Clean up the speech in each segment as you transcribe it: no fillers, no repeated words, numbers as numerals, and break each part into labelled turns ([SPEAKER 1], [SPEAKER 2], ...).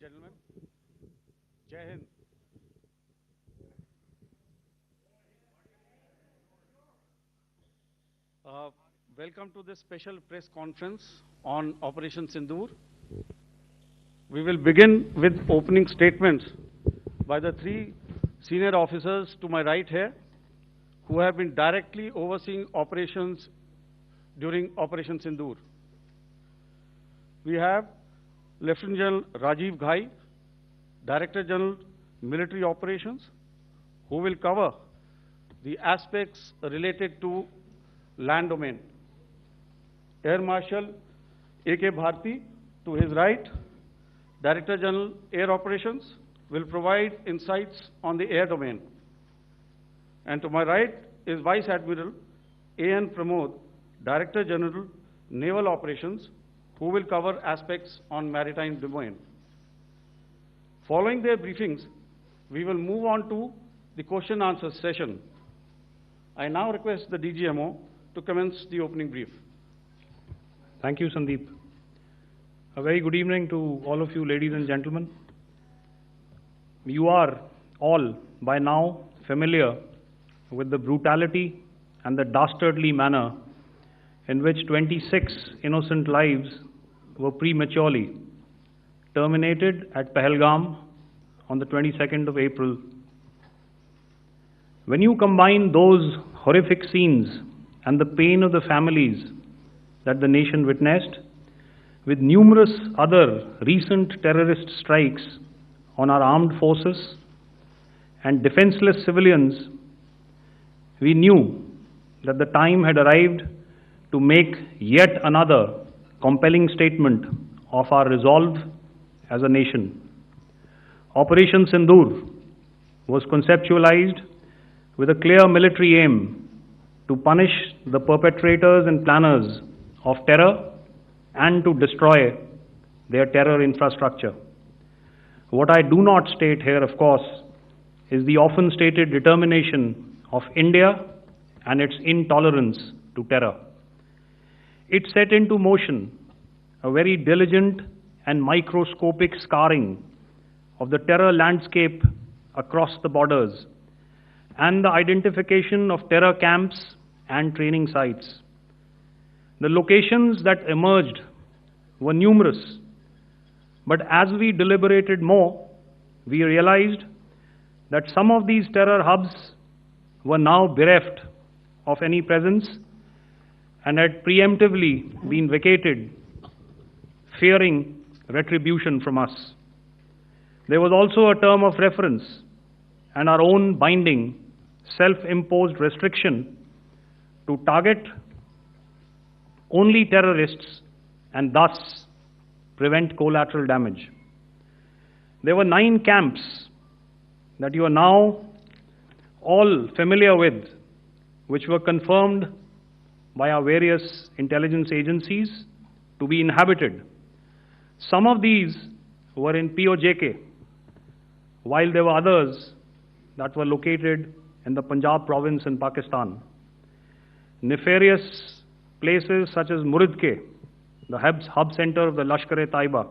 [SPEAKER 1] Gentlemen, Jai Hind. Welcome to this special press conference on Operation Sindhoor. We will begin with opening statements by the three senior officers to my right here, who have been directly overseeing operations during Operation Sindhoor. We have Lieutenant General Rajiv Ghai, Director General Military Operations, who will cover the aspects related to land domain. Air Marshal A.K. Bharti, to his right, Director General Air Operations, will provide insights on the air domain. And to my right is Vice Admiral A.N. Pramod, Director General Naval Operations, who will cover aspects on maritime domain. Following their briefings, we will move on to the question answer session. I now request the DGMO to commence the opening brief.
[SPEAKER 2] Thank you, Sandeep. A very good evening to all of you, ladies and gentlemen. You are all by now familiar with the brutality and the dastardly manner in which 26 innocent lives were prematurely terminated at Pahalgam on the 22nd of April. When you combine those horrific scenes and the pain of the families that the nation witnessed with numerous other recent terrorist strikes on our armed forces and defenseless civilians, we knew that the time had arrived to make yet another compelling statement of our resolve as a nation. Operation Sindhoor was conceptualized with a clear military aim to punish the perpetrators and planners of terror and to destroy their terror infrastructure. What I do not state here, of course, is the often stated determination of India and its intolerance to terror. It set into motion a very diligent and microscopic scarring of the terror landscape across the borders and the identification of terror camps and training sites. The locations that emerged were numerous, but as we deliberated more, we realized that some of these terror hubs were now bereft of any presence and had preemptively been vacated, fearing retribution from us. There was also a term of reference and our own binding, self-imposed restriction to target only terrorists and thus prevent collateral damage. There were 9 camps that you are now all familiar with, which were confirmed by our various intelligence agencies to be inhabited. Some of these were in POJK, while there were others that were located in the Punjab province in Pakistan. Nefarious places such as Muridke, the hub center of the Lashkar-e-Taiba,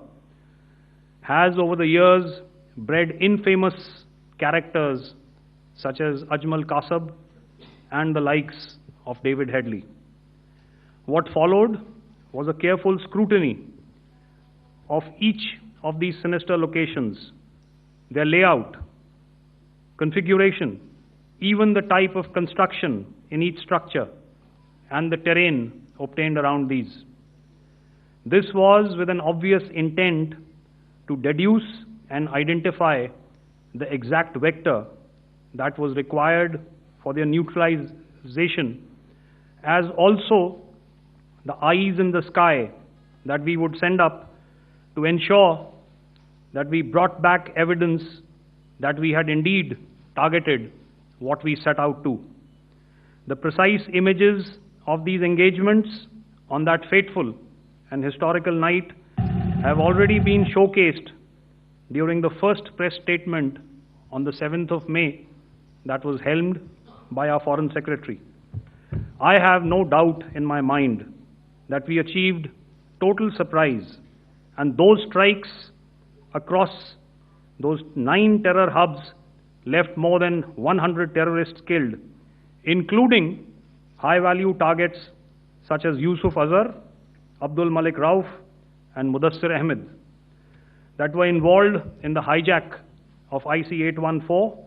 [SPEAKER 2] has over the years bred infamous characters such as Ajmal Kasab and the likes of David Headley. What followed was a careful scrutiny of each of these sinister locations, their layout, configuration, even the type of construction in each structure, and the terrain obtained around these. This was with an obvious intent to deduce and identify the exact vector that was required for their neutralization, as also the eyes in the sky that we would send up to ensure that we brought back evidence that we had indeed targeted what we set out to. The precise images of these engagements on that fateful and historical night have already been showcased during the first press statement on the 7th of May that was helmed by our Foreign Secretary. I have no doubt in my mind that we achieved total surprise, and those strikes across those 9 terror hubs left more than 100 terrorists killed, including high-value targets such as Yusuf Azhar, Abdul Malik Rauf, and Mudassir Ahmed that were involved in the hijack of IC-814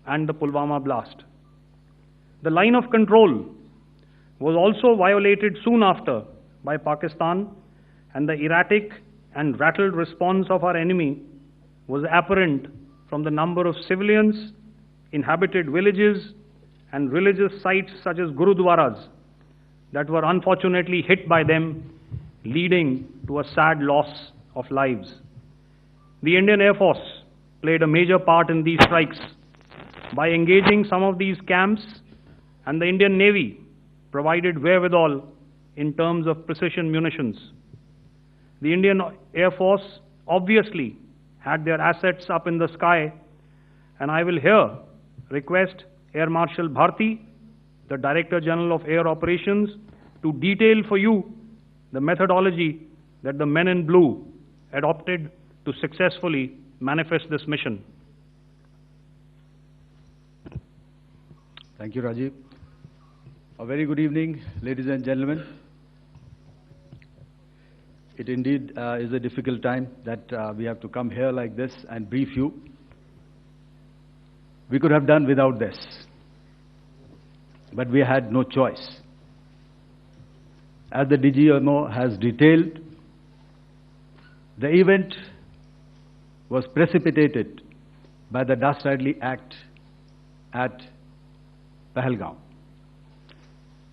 [SPEAKER 2] and the Pulwama blast. The line of control was also violated soon after by Pakistan, and the erratic and rattled response of our enemy was apparent from the number of civilians, inhabited villages, and religious sites such as Gurudwaras that were unfortunately hit by them, leading to a sad loss of lives. The Indian Air Force played a major part in these strikes by engaging some of these camps, and the Indian Navy provided wherewithal in terms of precision munitions. The Indian Air Force obviously had their assets up in the sky, and I will here request Air Marshal Bharti, the Director General of Air Operations, to detail for you the methodology that the men in blue adopted to successfully manifest this mission.
[SPEAKER 3] Thank you, Rajiv. A very good evening, ladies and gentlemen. It indeed is a difficult time that we have to come here like this and brief you. We could have done without this, but we had no choice. As the DGMO has detailed, the event was precipitated by the dastardly act at Pahalgam.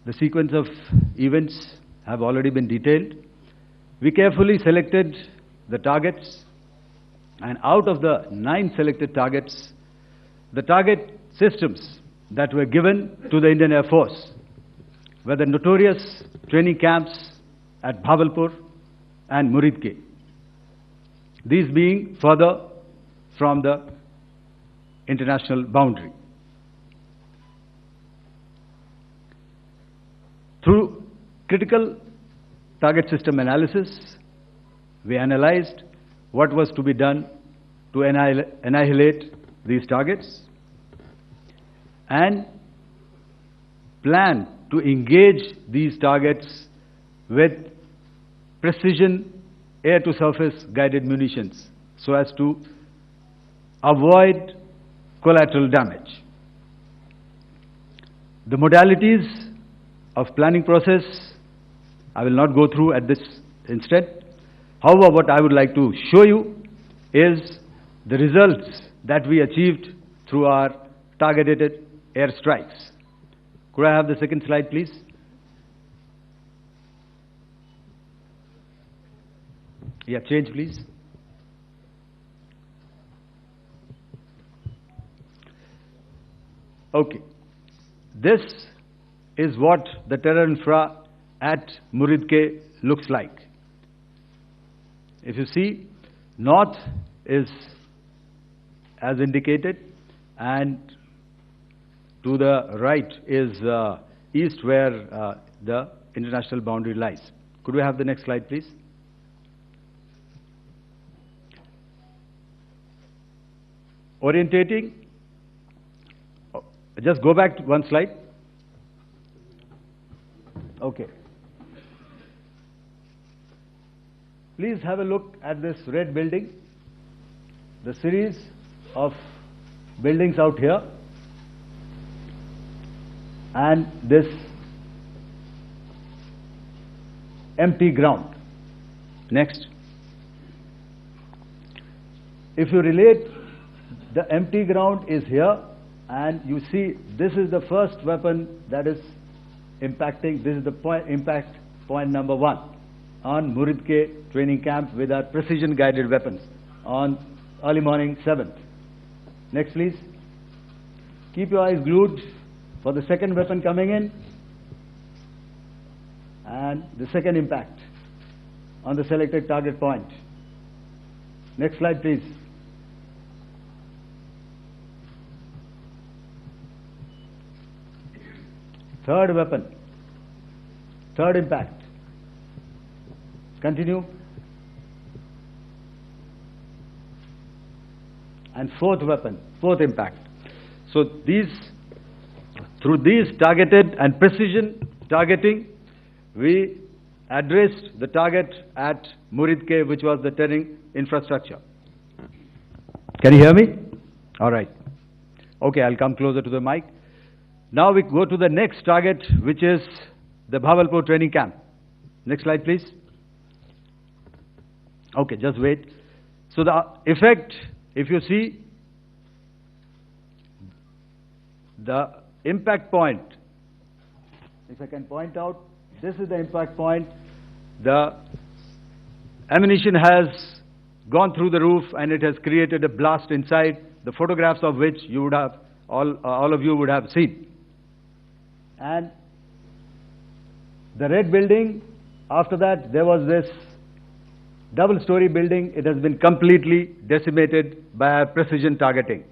[SPEAKER 3] The sequence of events have already been detailed. We carefully selected the targets, and out of the 9 selected targets, the target systems that were given to the Indian Air Force were the notorious training camps at Bhavalpur and Muridke, these being further from the international boundary. Through critical target system analysis, we analyzed what was to be done to annihilate these targets and plan to engage these targets with precision air-to-surface guided munitions so as to avoid collateral damage. The modalities of planning process I will not go through at this instant. However, what I would like to show you is the results that we achieved through our targeted airstrikes. Could I have the second slide, please? Yeah, change, please. Okay. This is what the terror infra at Muridke looks like. If you see, north is as indicated, and to the right is east, where the international boundary lies. Could we have the next slide, please? Orientating. Just go back to one slide. Okay. Please have a look at this red building, the series of buildings out here, and this empty ground. Next. If you relate, the empty ground is here, and you see this is the first weapon that is impacting. This is the impact point number 1 on Muridke training camp with our precision guided weapons on early morning 7th. Next, please. Keep your eyes glued for the second weapon coming in and the second impact on the selected target point. Next slide, please. Third weapon, third impact. Continue. and fourth weapon, fourth impact. So through these targeted and precision targeting, we addressed the target at Muridke, which was the terrain infrastructure. Can you hear me? All right. Okay, I'll come closer to the mic. Now we go to the next target, which is the Bhavalpur training camp. Next slide, please. Okay, just wait. So the effect, if you see, the impact point, if I can point out, this is the impact point. The ammunition has gone through the roof and it has created a blast inside, the photographs of which you would have, all of you would have seen. And the red building, after that there was this double-story building. It has been completely decimated by our precision targeting.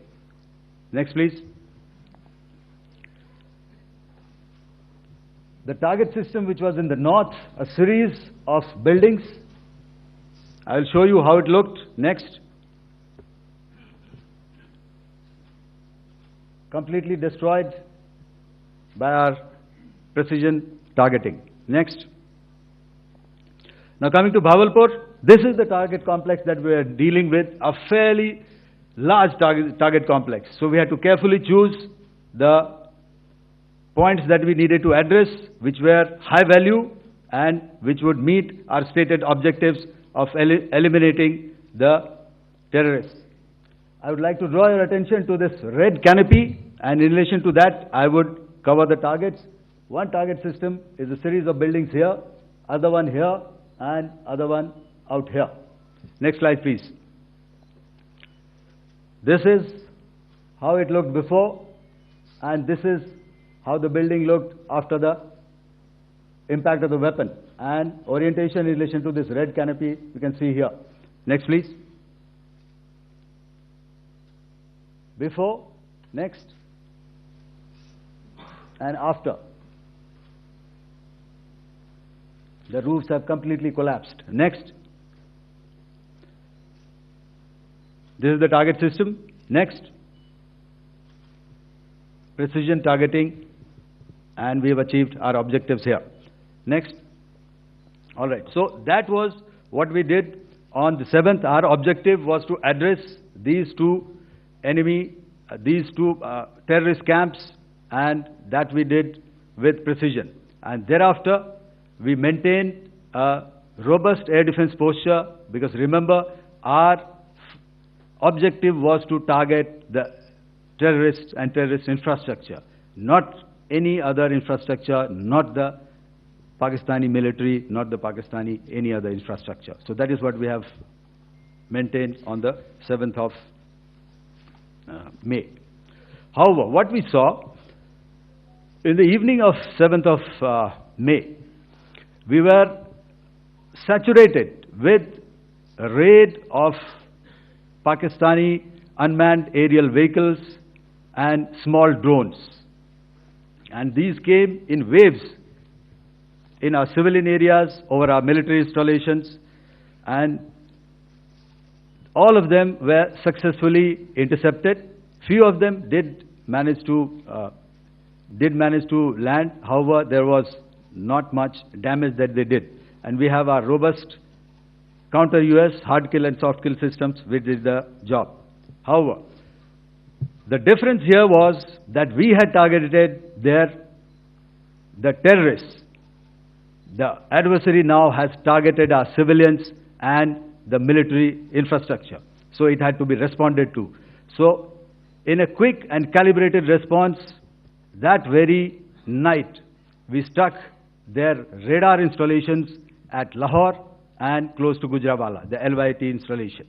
[SPEAKER 3] Next, please. The target system, which was in the north, a series of buildings. I will show you how it looked. Next. Completely destroyed by our precision targeting. Next. Now coming to Bhavalpur, this is the target complex that we are dealing with, a fairly large target complex. So we had to carefully choose the points that we needed to address, which were high value and which would meet our stated objectives of eliminating the terrorists. I would like to draw your attention to this red canopy, and in relation to that, I would cover the targets. One target system is a series of buildings here, other one here, and other one out here. Next slide, please. This is how it looked before, and this is how the building looked after the impact of the weapon. And orientation in relation to this red canopy, you can see here. Next, please. Before, next, and after. The roofs have completely collapsed. Next. This is the target system. Next. Precision targeting, and we have achieved our objectives here. Next. All right. So that was what we did on the 7th. Our objective was to address these two terrorist camps, and that we did with precision. And thereafter, we maintained a robust air defense posture, because remember, our objective was to target the terrorists and terrorist infrastructure, not any other infrastructure, not the Pakistani military, not the Pakistani any other infrastructure. So that is what we have maintained on the 7th of May. However, what we saw in the evening of 7th of May, we were saturated with a raid of Pakistani unmanned aerial vehicles and small drones. And these came in waves in our civilian areas, over our military installations, and all of them were successfully intercepted. Few of them did manage to land. However, there was not much damage that they did. And we have our robust counter-US hard kill and soft kill systems which did the job. However, the difference here was that we had targeted the terrorists. The adversary now has targeted our civilians and the military infrastructure. So it had to be responded to. So in a quick and calibrated response, that very night, we struck their radar installations at Lahore and close to Gujranwala, the LYT installation,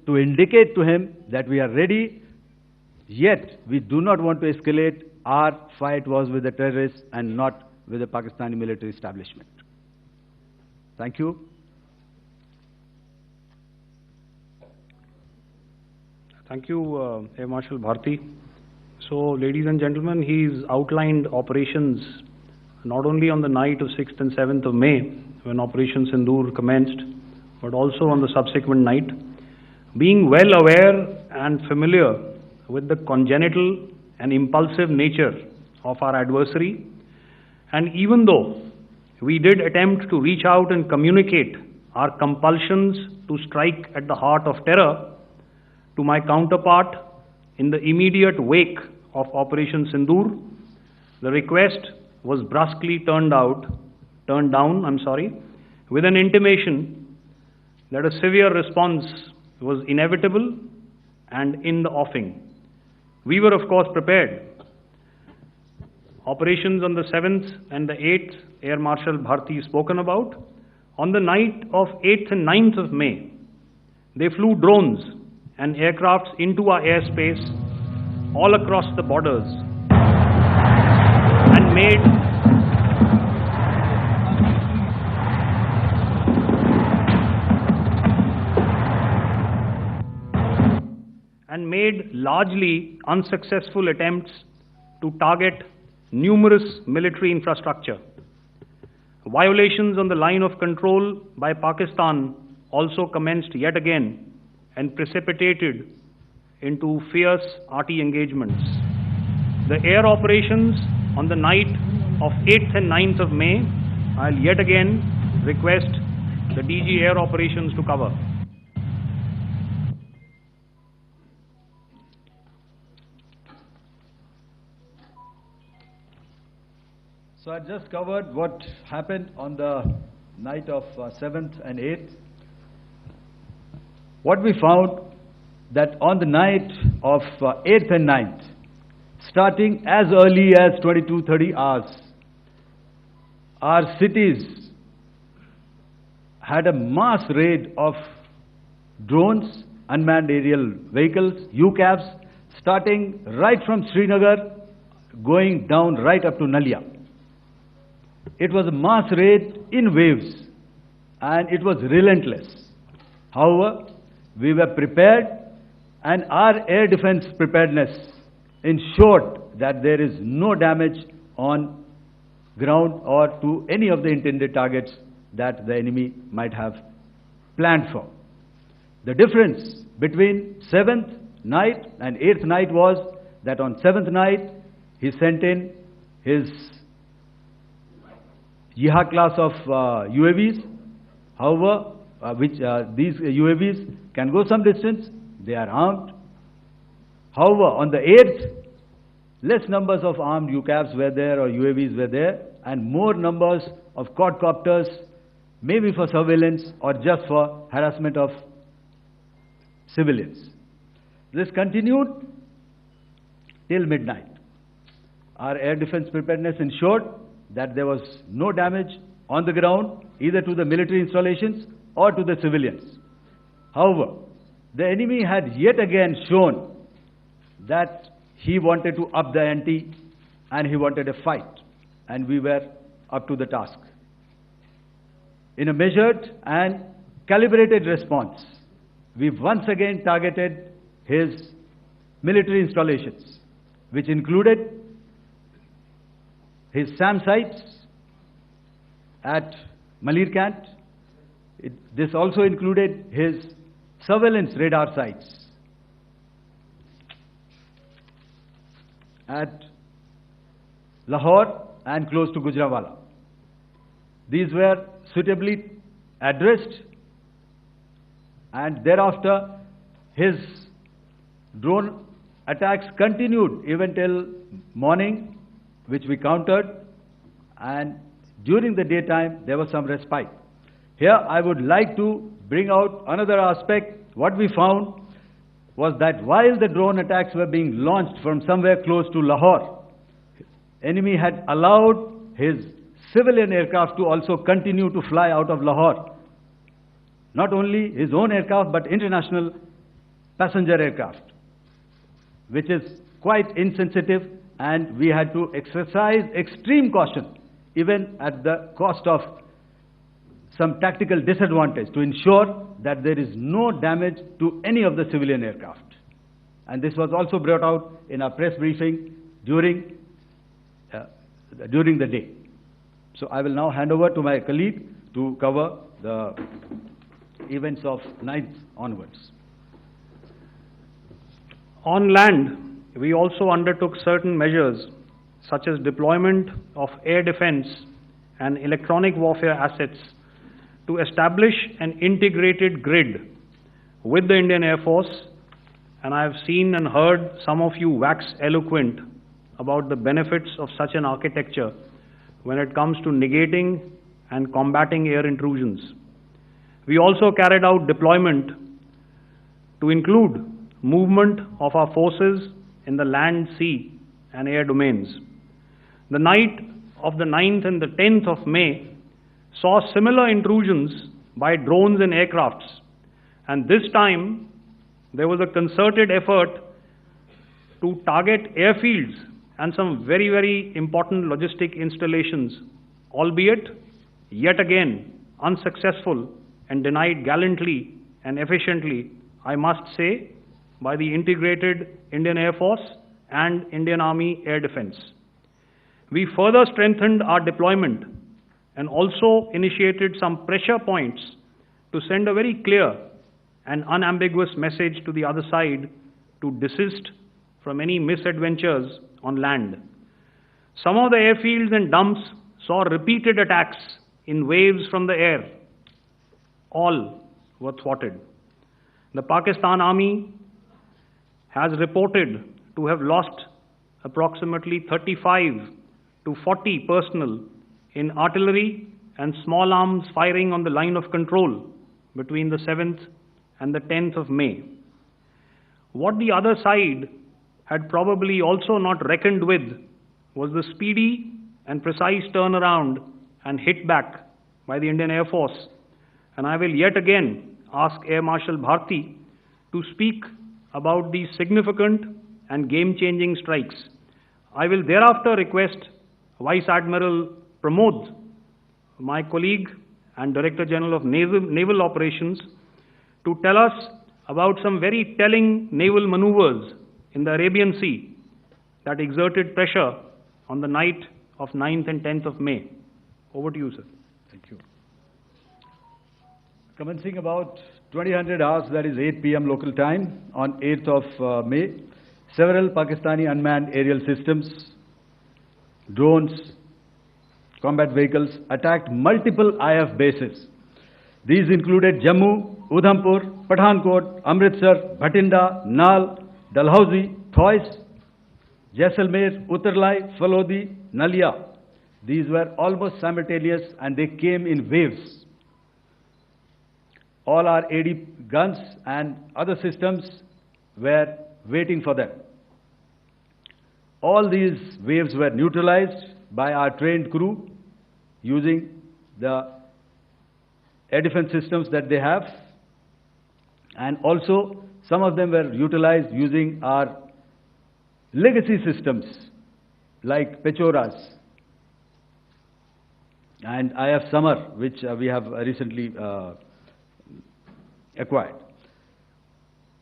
[SPEAKER 3] to indicate to him that we are ready, yet we do not want to escalate. Our fight was with the terrorists and not with the Pakistani military establishment. Thank you.
[SPEAKER 2] Thank you, Air Marshal Bharti. So, ladies and gentlemen, he's outlined operations not only on the night of 6th and 7th of May, when Operation Sindhoor commenced, but also on the subsequent night. Being well aware and familiar with the congenital and impulsive nature of our adversary, and even though we did attempt to reach out and communicate our compulsions to strike at the heart of terror to my counterpart in the immediate wake of Operation Sindhoor, the request was brusquely turned down, with an intimation that a severe response was inevitable and in the offing. We were, of course, prepared. Operations on the 7th and the 8th, Air Marshal Bharti spoken about. On the night of 8th and 9th of May, they flew drones and aircrafts into our airspace all across the borders and made largely unsuccessful attempts to target numerous military infrastructure. Violations on the line of control by Pakistan also commenced yet again and precipitated into fierce arty engagements. The air operations on the night of 8th and 9th of May, I'll yet again request the DG Air Operations to cover.
[SPEAKER 3] So I just covered what happened on the night of 7th and 8th. What we found that on the night of 8th and 9th, starting as early as 22:30 hours, our cities had a mass raid of drones, unmanned aerial vehicles, UCAVs, starting right from Srinagar, going down right up to Nalia. It was a mass raid in waves, and it was relentless. However, we were prepared, and our air defense preparedness ensured that there is no damage on ground or to any of the intended targets that the enemy might have planned for. The difference between 7th night and 8th night was that on 7th night, he sent in his Yeha class of UAVs, however, these UAVs can go some distance, they are armed. However, on the 8th, less numbers of armed UCAVs were there or UAVs were there, and more numbers of quadcopters, maybe for surveillance or just for harassment of civilians. This continued till midnight. Our air defense preparedness ensured that there was no damage on the ground, either to the military installations or to the civilians. However, the enemy had yet again shown that he wanted to up the ante and he wanted a fight, and we were up to the task. In a measured and calibrated response, we once again targeted his military installations, which included his SAM sites at Malirkant. This also included his surveillance radar sites at Lahore and close to Gujranwala. These were suitably addressed, and thereafter his drone attacks continued even till morning, which we countered, and during the daytime there was some respite. Here I would like to bring out another aspect. What we found was that while the drone attacks were being launched from somewhere close to Lahore, enemy had allowed his civilian aircraft to also continue to fly out of Lahore. Not only his own aircraft, but international passenger aircraft, which is quite insensitive, and we had to exercise extreme caution, even at the cost of some tactical disadvantage, to ensure that there is no damage to any of the civilian aircraft. And this was also brought out in our press briefing during the day. So I will now hand over to my colleague to cover the events of 9th onwards.
[SPEAKER 2] On land, we also undertook certain measures such as deployment of air defense and electronic warfare assets to establish an integrated grid with the Indian Air Force, and I have seen and heard some of you wax eloquent about the benefits of such an architecture when it comes to negating and combating air intrusions. We also carried out deployment to include movement of our forces in the land, sea, and air domains. The night of the 9th and the 10th of May saw similar intrusions by drones and aircrafts, and this time there was a concerted effort to target airfields and some very, very important logistic installations, albeit yet again unsuccessful and denied gallantly and efficiently, I must say, by the integrated Indian Air Force and Indian Army Air Defense. We further strengthened our deployment and also initiated some pressure points to send a very clear and unambiguous message to the other side to desist from any misadventures on land. Some of the airfields and dumps saw repeated attacks in waves from the air. All were thwarted. The Pakistan Army has reported to have lost approximately 35 to 40 personnel in artillery and small arms firing on the line of control between the 7th and the 10th of May. What the other side had probably also not reckoned with was the speedy and precise turnaround and hit back by the Indian Air Force. And I will yet again ask Air Marshal Bharti to speak about these significant and game-changing strikes. I will thereafter request Vice Admiral Pramod, my colleague and Director General of Naval Operations, to tell us about some very telling naval maneuvers in the Arabian Sea that exerted pressure on the night of 9th and 10th of May. Over to you, sir.
[SPEAKER 3] Thank you. Commencing about 2000 hours, that is 8 p.m. local time, on 8th of May, several Pakistani unmanned aerial systems, drones, combat vehicles attacked multiple IF bases. These included Jammu, Udhampur, Pathankot, Amritsar, Bhatinda, Nal, Dalhousie, Thois, Jaisalmer, Uttarlai, Falodi, Nalia. These were almost simultaneous and they came in waves. All our AD guns and other systems were waiting for them. All these waves were neutralized by our trained crew using the air defense systems that they have, and also some of them were utilized using our legacy systems like Pechoras and IF Summer, which we have recently acquired.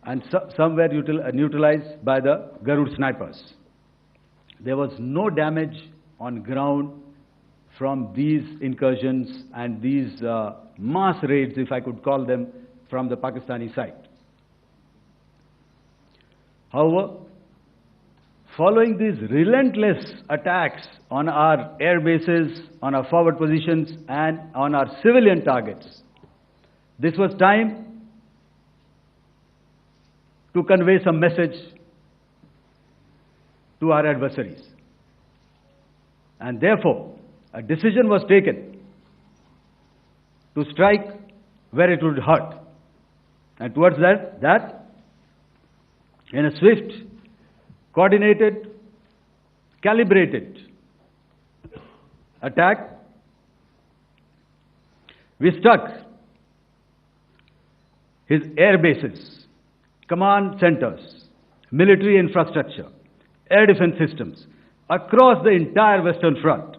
[SPEAKER 3] And some were neutralized by the Garud snipers. There was no damage on ground from these incursions and these mass raids, if I could call them, from the Pakistani side. However, following these relentless attacks on our air bases, on our forward positions, and on our civilian targets, this was time to convey some message to our adversaries. And therefore, a decision was taken to strike where it would hurt. And towards that, in a swift, coordinated, calibrated attack, we struck his air bases, command centers, military infrastructure, air defense systems across the entire Western Front.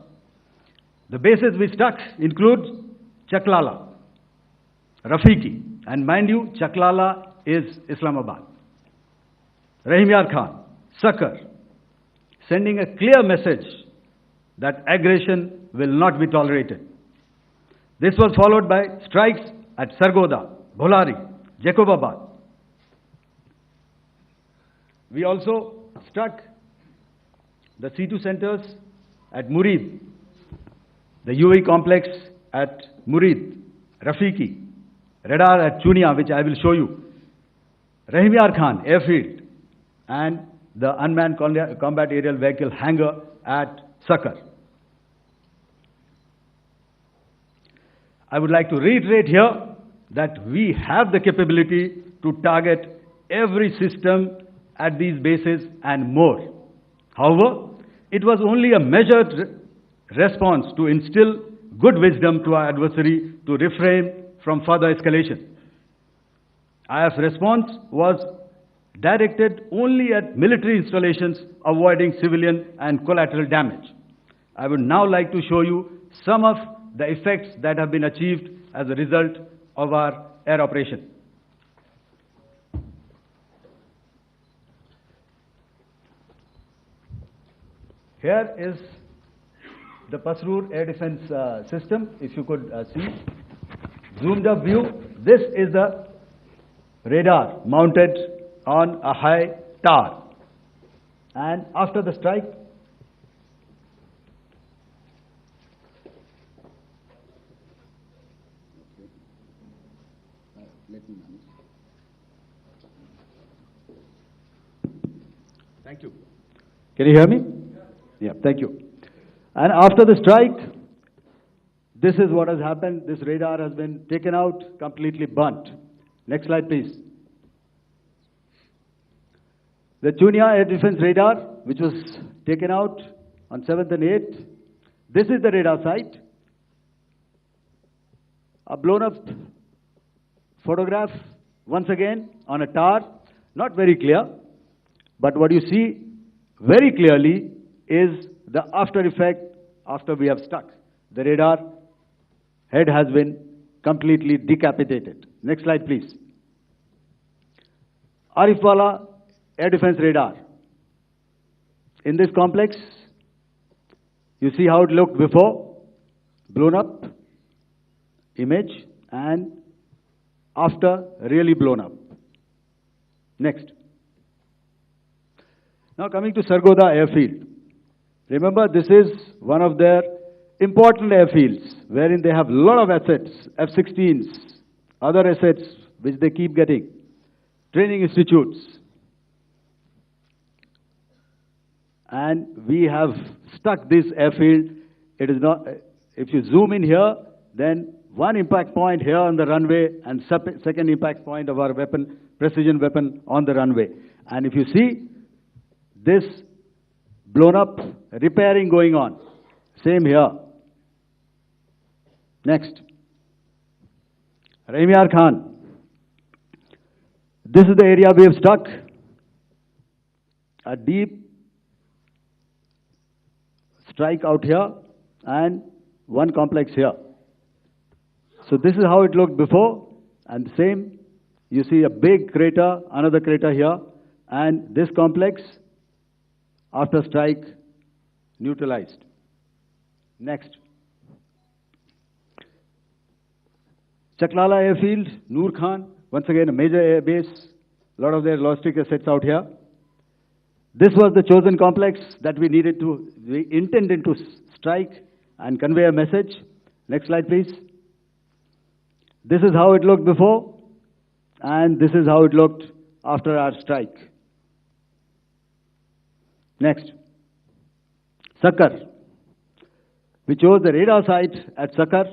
[SPEAKER 3] The bases we struck include Chaklala, Rafiki, and mind you, Chaklala is Islamabad, Rahim Yar Khan, Sakar, sending a clear message that aggression will not be tolerated. This was followed by strikes at Sargoda, Bholari, Jacobabad. We also struck the C2 centers at Murid, the UAE complex at Murid, Rafiki, radar at Chunia, which I will show you, Rahimyar Khan airfield, and the unmanned combat aerial vehicle hangar at Sakar. I would like to reiterate here that we have the capability to target every system at these bases and more. However, it was only a measured response to instill good wisdom to our adversary to refrain from further escalation. IF's response was directed only at military installations, avoiding civilian and collateral damage. I would now like to show you some of the effects that have been achieved as a result of our air operation. Here is the Pasrur air defense system, if you could see. Zoomed up view, this is the radar mounted on a high tower. And after the strike, thank you. Can you hear me? Yeah, thank you. And after the strike, this is what has happened. This radar has been taken out, completely burnt. Next slide, please. The Chunia air defense radar, which was taken out on 7th and 8th. This is the radar site. A blown up photograph, once again, on a tower. Not very clear, but what you see very clearly is the after effect after we have struck. The radar head has been completely decapitated. Next slide, please. Arifwala air defense radar. In this complex, you see how it looked before, blown up image, and after really blown up. Next. Now coming to Sargodha airfield. Remember, this is one of their important airfields wherein they have a lot of assets, F-16s, other assets which they keep getting, training institutes. And we have stuck this airfield. It is not, if you zoom in here, then one impact point here on the runway and second impact point of our weapon, precision weapon on the runway. And if you see this blown up, repairing going on. Same here. Next. Rahimyar Khan. This is the area we have struck. A deep strike out here and one complex here. So this is how it looked before, and the same. You see a big crater, another crater here, and this complex after strike neutralized. Next. Chaklala airfield, Noor Khan, once again a major air base, a lot of their logistic assets out here. This was the chosen complex that we intended to strike and convey a message. Next slide, please. This is how it looked before, and this is how it looked after our strike. Next. Sakar. We chose the radar site at Sakar.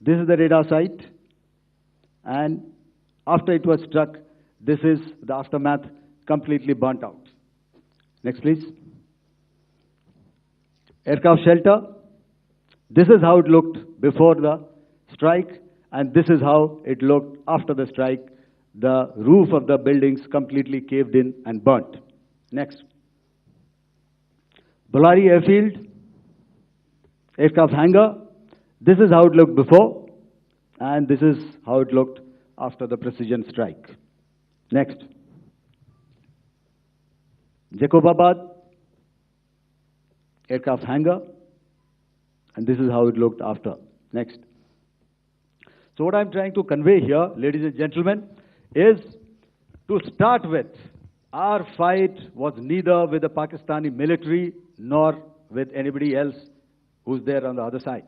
[SPEAKER 3] This is the radar site, and after it was struck, this is the aftermath, completely burnt out. Next, please. Aircraft shelter. This is how it looked before the strike, and this is how it looked after the strike. The roof of the buildings completely caved in and burnt. Next. Bolari airfield, aircraft hangar. This is how it looked before, and this is how it looked after the precision strike. Next. Jacobabad, aircraft hangar, and this is how it looked after. Next. So what I'm trying to convey here, ladies and gentlemen, is to start with, Our fight was neither with the Pakistani military nor with anybody else who's there on the other side.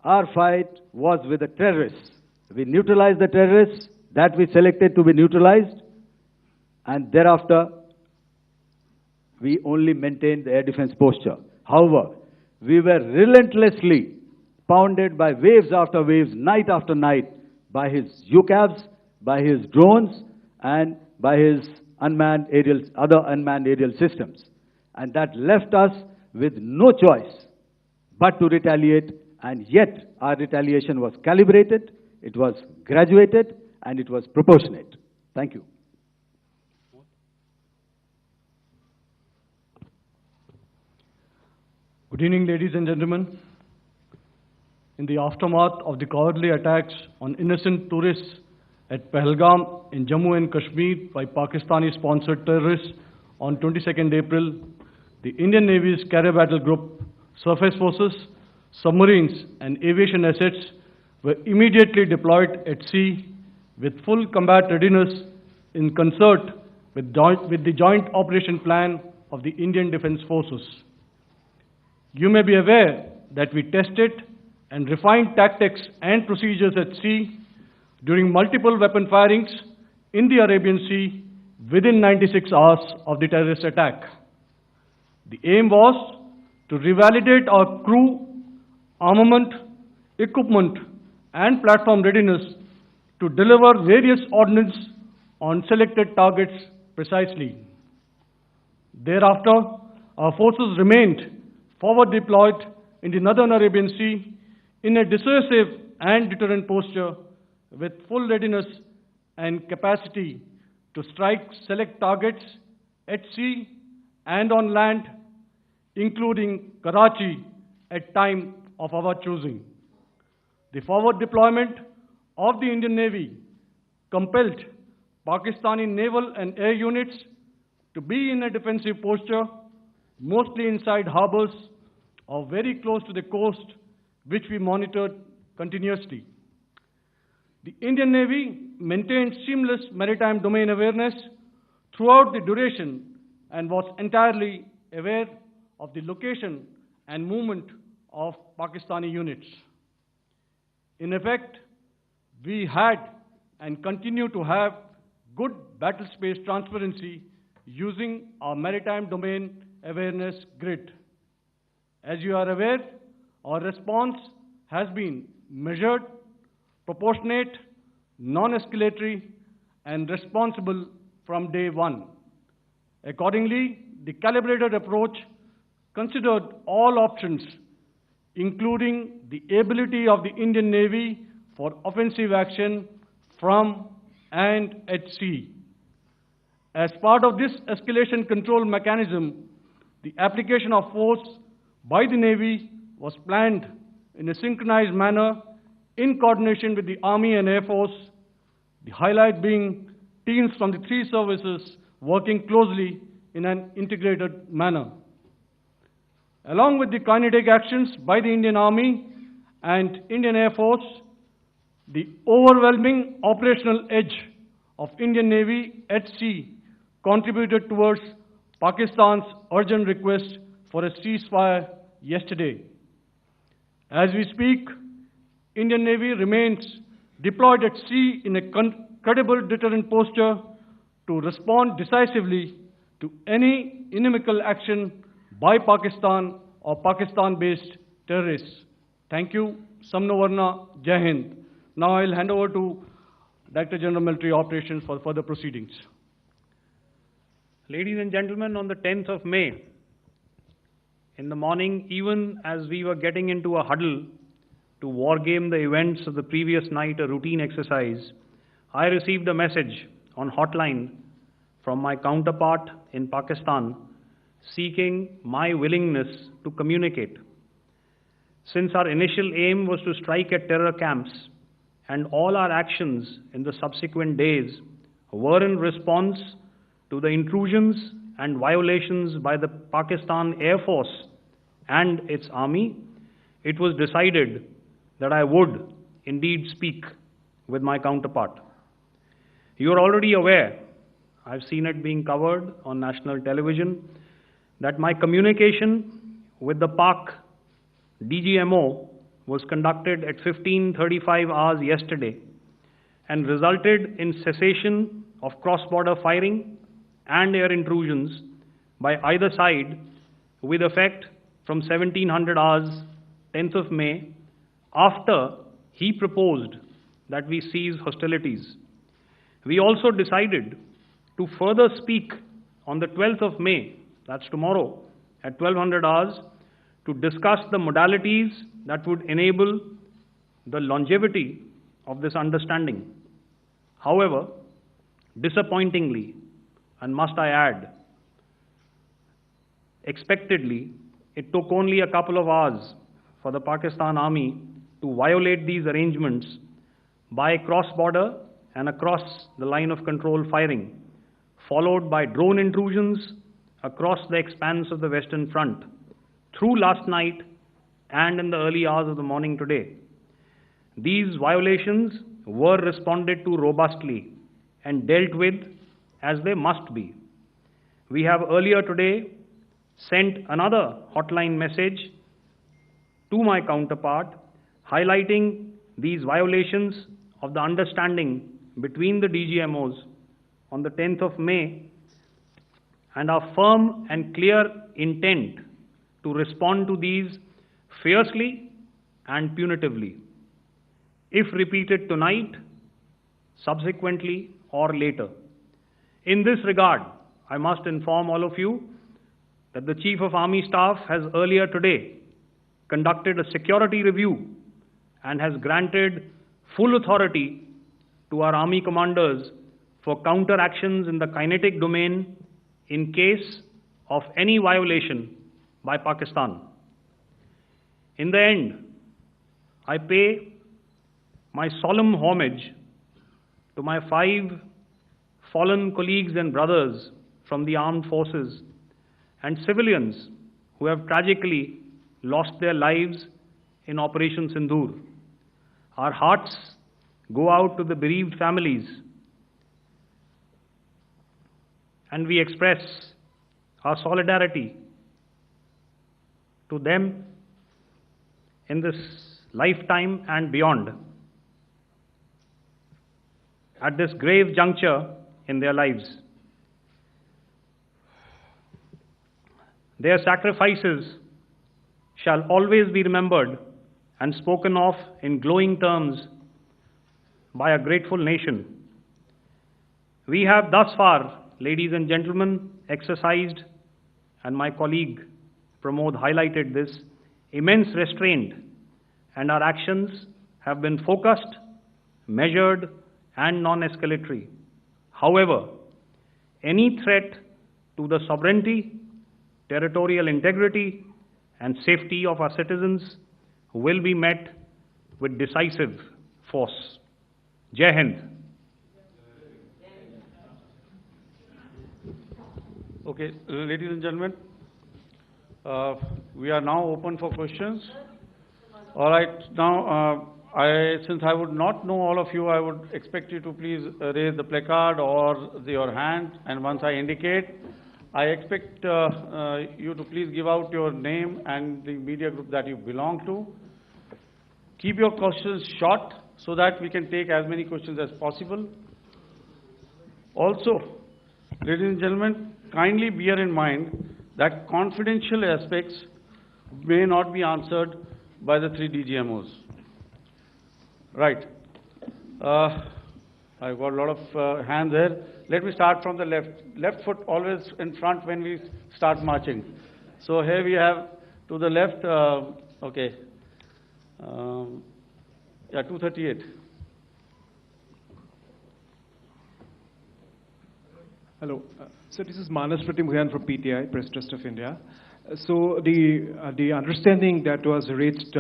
[SPEAKER 3] Our fight was with the terrorists. We neutralized the terrorists that we selected to be neutralized, and thereafter we only maintained the air defense posture. However, we were relentlessly pounded by waves after waves, night after night, by his UCAVs, by his drones, and by his other unmanned aerial systems. And that left us with no choice but to retaliate, and yet our retaliation was calibrated, it was graduated, and it was proportionate. Thank you.
[SPEAKER 4] Good evening, ladies and gentlemen. In the aftermath of the cowardly attacks on innocent tourists at Pahalgam in Jammu and Kashmir by Pakistani-sponsored terrorists on 22nd April, the Indian Navy's Carrier Battle Group, surface forces, submarines, and aviation assets were immediately deployed at sea with full combat readiness in concert with the joint operation plan of the Indian Defence Forces. You may be aware that we tested and refined tactics and procedures at sea during multiple weapon firings in the Arabian Sea within 96 hours of the terrorist attack. The aim was to revalidate our crew, armament, equipment, and platform readiness to deliver various ordnance on selected targets precisely. Thereafter, our forces remained forward deployed in the Northern Arabian Sea in a dissuasive and deterrent posture with full readiness and capacity to strike select targets at sea and on land, including Karachi at time of our choosing. The forward deployment of the Indian Navy compelled Pakistani naval and air units to be in a defensive posture, mostly inside harbors or very close to the coast, which we monitored continuously. The Indian Navy maintained seamless maritime domain awareness throughout the duration and was entirely aware of the location and movement of Pakistani units. In effect, we had and continue to have good battle space transparency using our maritime domain awareness grid. As you are aware, our response has been measured, proportionate, non-escalatory, and responsible from day one. Accordingly, the calibrated approach considered all options, including the ability of the Indian Navy for offensive action from and at sea. As part of this escalation control mechanism, the application of force by the Navy was planned in a synchronized manner in coordination with the Army and Air Force, the highlight being teams from the three services working closely in an integrated manner. Along with the kinetic actions by the Indian Army and Indian Air Force, the overwhelming operational edge of Indian Navy at sea contributed towards Pakistan's urgent request for a ceasefire yesterday. As we speak, Indian Navy remains deployed at sea in a credible deterrent posture to respond decisively to any inimical action by Pakistan or Pakistan-based terrorists. Thank you. Samno Varna, Jai Hind. Now I'll hand over to Director General Military Operations for further proceedings.
[SPEAKER 2] Ladies and gentlemen, on the 10th of May, in the morning, even as we were getting into a huddle to wargame the events of the previous night, a routine exercise, I received a message on hotline from my counterpart in Pakistan seeking my willingness to communicate. Since our initial aim was to strike at terror camps, and all our actions in the subsequent days were in response to the intrusions and violations by the Pakistan Air Force and its army, it was decided that I would indeed speak with my counterpart. You are already aware I've seen it being covered on national television, that my communication with the Pak DGMO was conducted at 15:35 hours yesterday and resulted in cessation of cross-border firing and air intrusions by either side with effect from 1700 hours, 10th of May, after he proposed that we cease hostilities. We also decided to further speak on the 12th of May, that's tomorrow, at 1200 hours, to discuss the modalities that would enable the longevity of this understanding. However, disappointingly, and must I add, expectedly, it took only a couple of hours for the Pakistan Army to violate these arrangements by cross-border and across the line of control firing, followed by drone intrusions across the expanse of the Western Front, through last night and in the early hours of the morning today. These violations were responded to robustly and dealt with as they must be. We have earlier today sent another hotline message to my counterpart highlighting these violations of the understanding between the DGMOs on the 10th of May and our firm and clear intent to respond to these fiercely and punitively, if repeated tonight, subsequently, or later. In this regard, I must inform all of you that the Chief of Army Staff has earlier today conducted a security review and has granted full authority to our Army commanders for counter-actions in the kinetic domain in case of any violation by Pakistan. In the end, I pay my solemn homage to my 5 fallen colleagues and brothers from the armed forces and civilians who have tragically lost their lives in Operation Sindhoor. Our hearts go out to the bereaved families, and we express our solidarity to them in this lifetime and beyond, at this grave juncture in their lives. Their sacrifices shall always be remembered and spoken of in glowing terms by a grateful nation. We have thus far, ladies and gentlemen, exercised, and my colleague Pramod highlighted this, immense restraint, and our actions have been focused, measured, and non-escalatory. However, any threat to the sovereignty, territorial integrity, and safety of our citizens will be met with decisive force. Jai Hind.
[SPEAKER 1] Okay, ladies and gentlemen, we are now open for questions. All right, now, since I would not know all of you, I would expect you to please raise the placard or your hand, and once I indicate, I expect you to please give out your name and the media group that you belong to. Keep your questions short so that we can take as many questions as possible. Also, ladies and gentlemen, kindly bear in mind that confidential aspects may not be answered by the 3 DGMOs. Right. I've got a lot of hands there. Let me start from the left. Left foot always in front when we start marching. So here we have to the left, okay. Yeah, 238.
[SPEAKER 5] Hello. So this is Manas Pratimugyan from PTI, Press Trust of India. So the understanding that was reached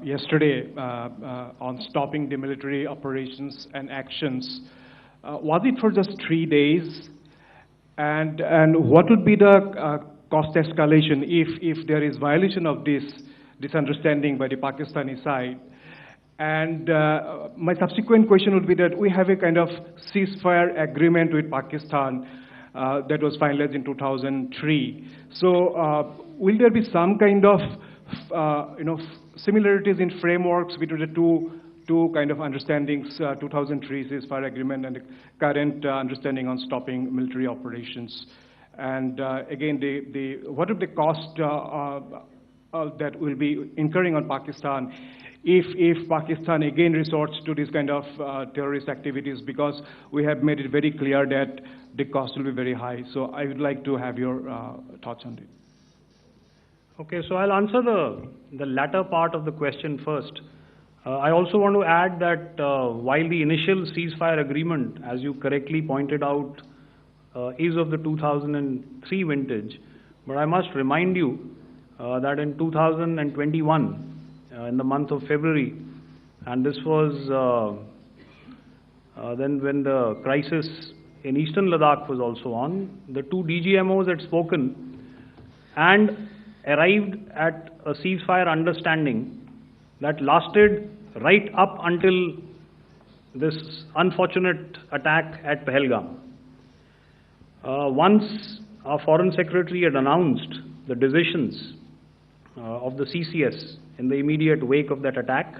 [SPEAKER 5] yesterday on stopping the military operations and actions, was it for just 3 days? And what would be the cost escalation if there is violation of this understanding by the Pakistani side? And my subsequent question would be that we have a kind of ceasefire agreement with Pakistan that was finalized in 2003. So will there be some kind of similarities in frameworks between the two kind of understandings, 2003 ceasefire agreement and the current understanding on stopping military operations? And again, what are the costs that will be incurring on Pakistan if Pakistan again resorts to this kind of terrorist activities, because we have made it very clear that the cost will be very high. So I would like to have your thoughts on it.
[SPEAKER 2] Okay, so I'll answer the latter part of the question first. I also want to add that while the initial ceasefire agreement, as you correctly pointed out, is of the 2003 vintage, but I must remind you that in 2021, in the month of February, and this was then when the crisis in eastern Ladakh was also on, the two DGMOs had spoken and arrived at a ceasefire understanding that lasted right up until this unfortunate attack at Pahalgam. Once our Foreign Secretary had announced the decisions of the CCS in the immediate wake of that attack,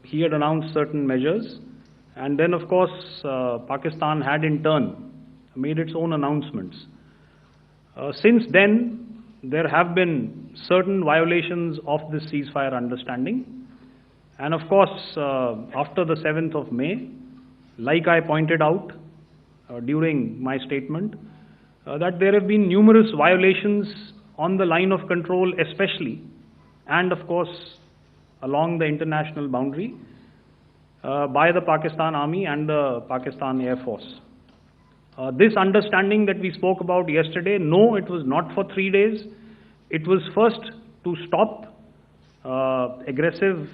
[SPEAKER 2] he had announced certain measures, and then of course Pakistan had in turn made its own announcements. Since then, there have been certain violations of this ceasefire understanding, and of course after the 7th of May, like I pointed out during my statement, that there have been numerous violations on the line of control especially, and of course along the international boundary by the Pakistan Army and the Pakistan Air Force. This understanding that we spoke about yesterday, no, it was not for 3 days. It was first to stop aggressive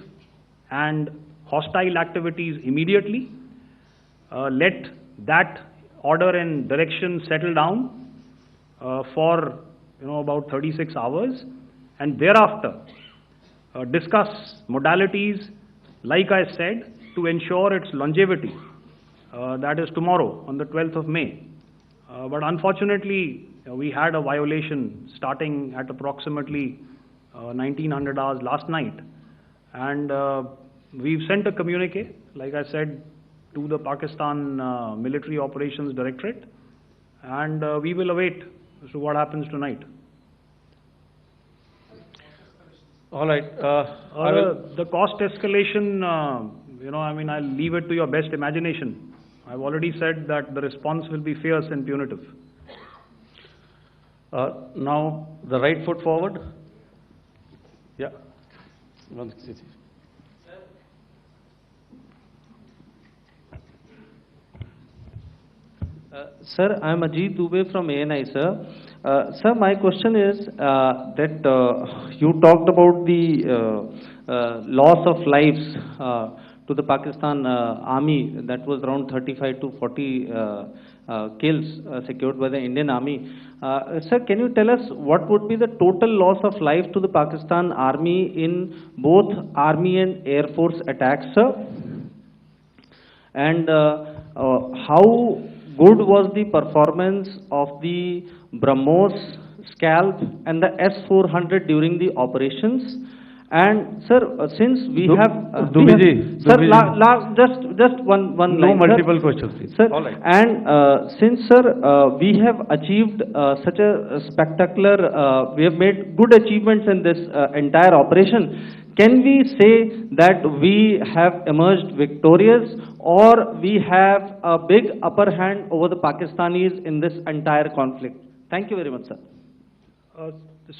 [SPEAKER 2] and hostile activities immediately, let that order and direction settle down for about 36 hours, and thereafter discuss modalities, like I said, to ensure its longevity. That is tomorrow, on the 12th of May. But unfortunately, we had a violation starting at approximately 1900 hours last night. And we've sent a communique, like I said, to the Pakistan Military Operations Directorate. And we will await as to what happens tonight.
[SPEAKER 1] All right.
[SPEAKER 2] The cost escalation, I'll leave it to your best imagination. I've already said that the response will be fierce and punitive.
[SPEAKER 1] Now, the right foot forward. Yeah.
[SPEAKER 6] Sir, I am Ajit Dubey from ANI, sir. Sir, my question is that you talked about the loss of lives to the Pakistan Army, that was around 35 to 40 kills secured by the Indian Army. Sir, can you tell us what would be the total loss of life to the Pakistan Army in both Army and Air Force attacks, sir? And how good was the performance of the BrahMos, Scalp and the S-400 during the operations? And sir, since we have just one
[SPEAKER 3] no
[SPEAKER 6] line,
[SPEAKER 3] multiple
[SPEAKER 6] sir.
[SPEAKER 3] questions, please.
[SPEAKER 6] Sir,
[SPEAKER 1] all right.
[SPEAKER 6] And since sir, we have achieved such a spectacular, we have made good achievements in this entire operation, can we say that we have emerged victorious, or we have a big upper hand over the Pakistanis in this entire conflict? Thank you very much, sir.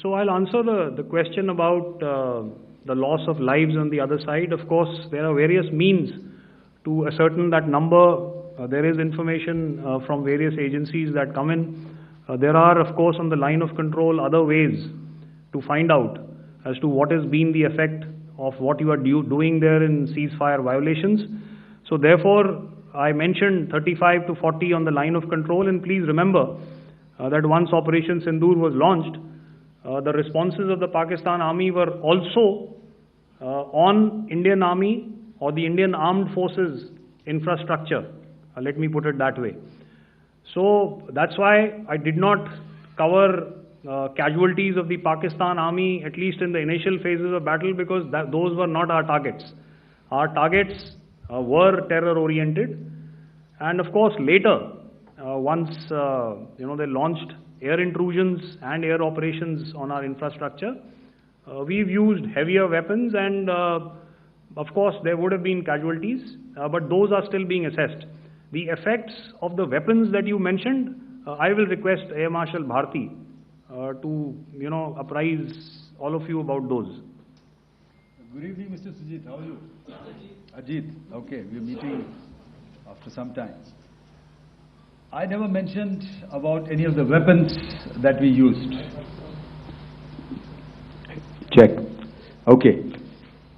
[SPEAKER 2] So I'll answer the question about the loss of lives on the other side. Of course, there are various means to ascertain that number. There is information from various agencies that come in. There are, of course, on the line of control, other ways to find out as to what has been the effect of what you are doing there in ceasefire violations. So therefore, I mentioned 35 to 40 on the line of control, and please remember that once Operation Sindhoor was launched, the responses of the Pakistan Army were also on Indian Army or the Indian Armed Forces infrastructure. Let me put it that way. So that's why I did not cover casualties of the Pakistan Army, at least in the initial phases of battle, because those were not our targets. Our targets were terror-oriented, and of course later, once they launched air intrusions and air operations on our infrastructure, we've used heavier weapons, and of course there would have been casualties, but those are still being assessed. The effects of the weapons that you mentioned, I will request Air Marshal Bharti to apprise all of you about those.
[SPEAKER 3] Good evening, Mr. Sujit. How are you? Ajit. Okay, we're meeting after some time. I never mentioned about any of the weapons that we used. Check. Okay.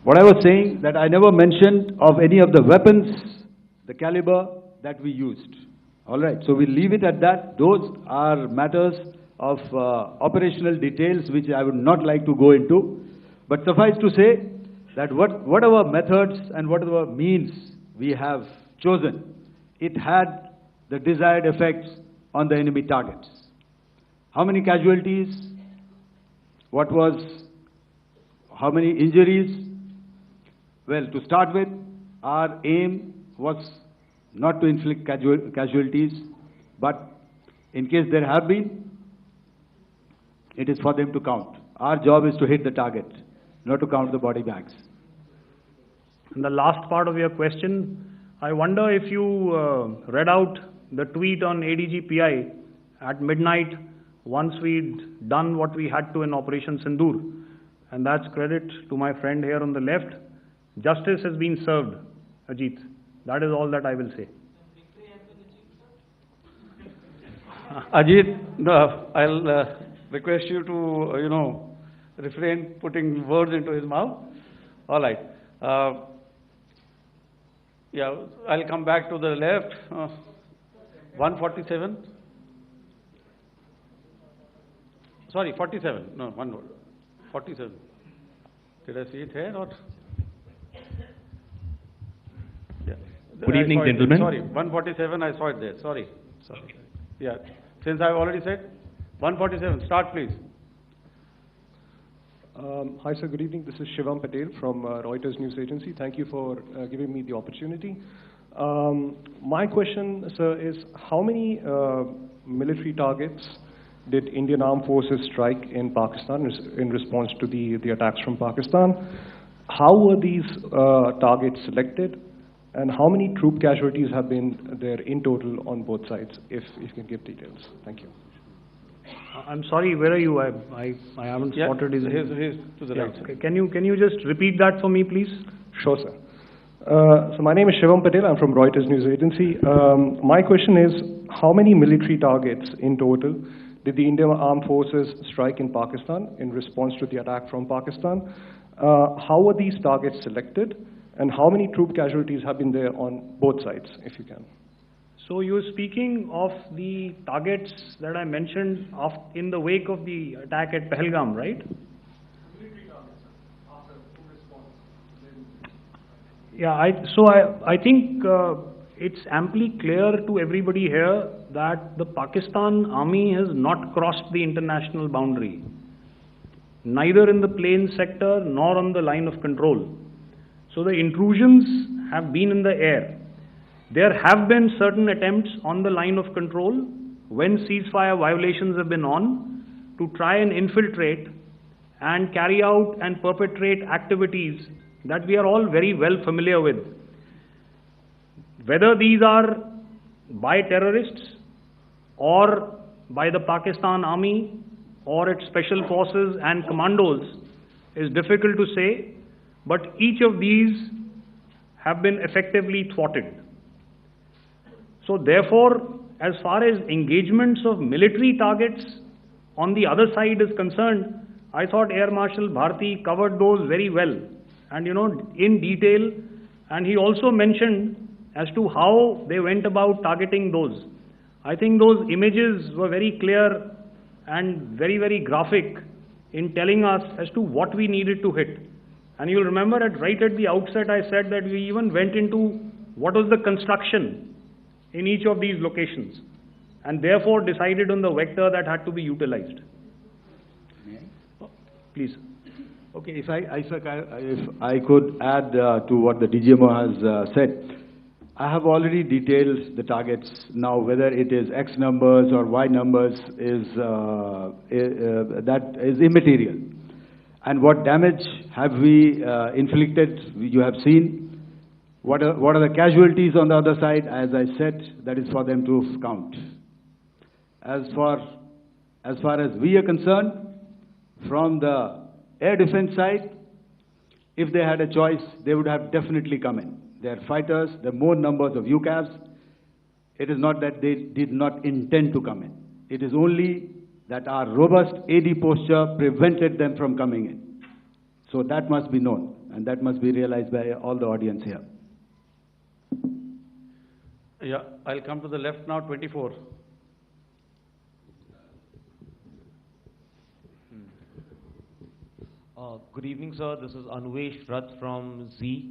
[SPEAKER 3] What I was saying, that I never mentioned of any of the weapons, the caliber that we used. All right. So we'll leave it at that. Those are matters of operational details which I would not like to go into. But suffice to say that whatever methods and whatever means we have chosen, it had the desired effects on the enemy targets. How many casualties? How many injuries? Well, to start with, our aim was not to inflict casualties, but in case there have been, it is for them to count. Our job is to hit the target, not to count the body bags.
[SPEAKER 2] And the last part of your question, I wonder if you read out the tweet on ADG PI at midnight once we'd done what we had to in Operation Sindhoor. And that's credit to my friend here on the left. Justice has been served, Ajit. That is all that I will say.
[SPEAKER 1] Ajit, I'll request you to, refrain putting words into his mouth. All right. Yeah, I'll come back to the left. 147. Sorry, 47. No, one word. 47. Did I see it here or? Yeah.
[SPEAKER 7] Good evening, gentlemen.
[SPEAKER 1] Sorry, 147. I saw it there. Sorry. Yeah. Since I've already said 147. Start, please.
[SPEAKER 5] Hi, sir. Good evening. This is Shivam Patel from Reuters News Agency. Thank you for giving me the opportunity. My question, sir, is how many military targets did Indian Armed Forces strike in Pakistan in response to the attacks from Pakistan? How were these targets selected? And how many troop casualties have been there in total on both sides, if you can give details? Thank you.
[SPEAKER 2] I'm sorry, where are you? I haven't spotted his...
[SPEAKER 1] He's to the right.
[SPEAKER 2] Okay. Can you just repeat that for me, please?
[SPEAKER 5] Sure, sir. So my name is Shivam Patel. I'm from Reuters News Agency. My question is, how many military targets in total did the Indian Armed Forces strike in Pakistan in response to the attack from Pakistan? How were these targets selected? And how many troop casualties have been there on both sides, if you can?
[SPEAKER 2] So you're speaking of the targets that I mentioned in the wake of the attack at Pahalgam, right? Military targets, after response. Yeah, I think it's amply clear to everybody here that the Pakistan Army has not crossed the international boundary, neither in the plain sector nor on the line of control. So the intrusions have been in the air. There have been certain attempts on the line of control when ceasefire violations have been on to try and infiltrate and carry out and perpetrate activities that we are all very well familiar with. Whether these are by terrorists or by the Pakistan Army or its special forces and commandos is difficult to say, but each of these have been effectively thwarted. So therefore, as far as engagements of military targets on the other side is concerned, I thought Air Marshal Bharti covered those very well and in detail, and he also mentioned as to how they went about targeting those. I think those images were very clear and very, very graphic in telling us as to what we needed to hit. And you'll remember right at the outset I said that we even went into what was the construction in each of these locations, and therefore decided on the vector that had to be utilized. Please.
[SPEAKER 3] Okay, if I could add to what the DGMO has said, I have already detailed the targets. Now, whether it is X numbers or Y numbers that is immaterial. And what damage have we inflicted? You have seen. What are the casualties on the other side? As I said, that is for them to count. As far as we are concerned, from the air defense side, if they had a choice, they would have definitely come in. They are fighters, there are more numbers of UCAVs. It is not that they did not intend to come in. It is only that our robust AD posture prevented them from coming in. So that must be known, and that must be realized by all the audience here.
[SPEAKER 1] Yeah, I'll come to the left now, 24.
[SPEAKER 7] Good evening, sir. This is Anuvesh Rath from Z.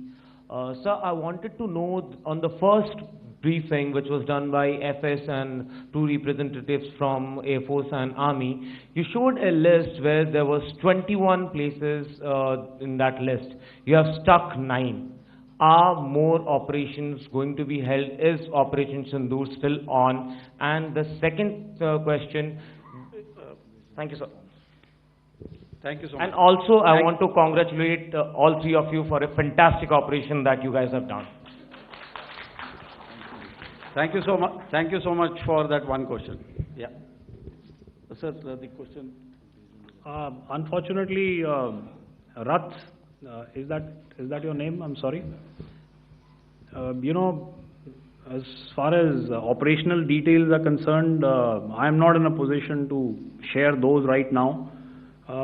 [SPEAKER 7] Sir, I wanted to know on the first briefing, which was done by FS and two representatives from Air Force and Army, you showed a list where there was 21 places in that list. You have stuck 9. Are more operations going to be held? Is Operation Sindhoor still on? And the second question, thank you, sir.
[SPEAKER 1] Thank you so much.
[SPEAKER 7] And also, I want to congratulate all three of you for a fantastic operation that you guys have done.
[SPEAKER 1] Thank you so much. Thank you so much for that one question. Yeah. Sir, the question.
[SPEAKER 2] Unfortunately, Rath, is that your name? I'm sorry. You know, as far as operational details are concerned, I am not in a position to share those right now.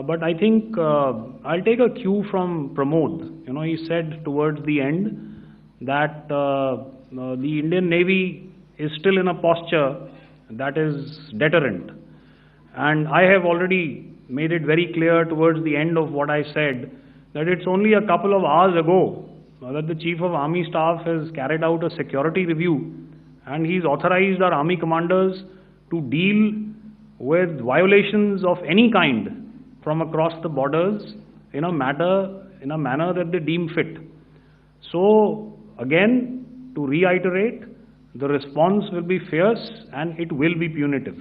[SPEAKER 2] But I think I'll take a cue from Pramod. You know, he said towards the end that the Indian Navy is still in a posture that is deterrent. And I have already made it very clear towards the end of what I said that it's only a couple of hours ago that the Chief of Army Staff has carried out a security review, and he's authorized our Army commanders to deal with violations of any kind from across the borders in a manner that they deem fit. So again, to reiterate, the response will be fierce and it will be punitive.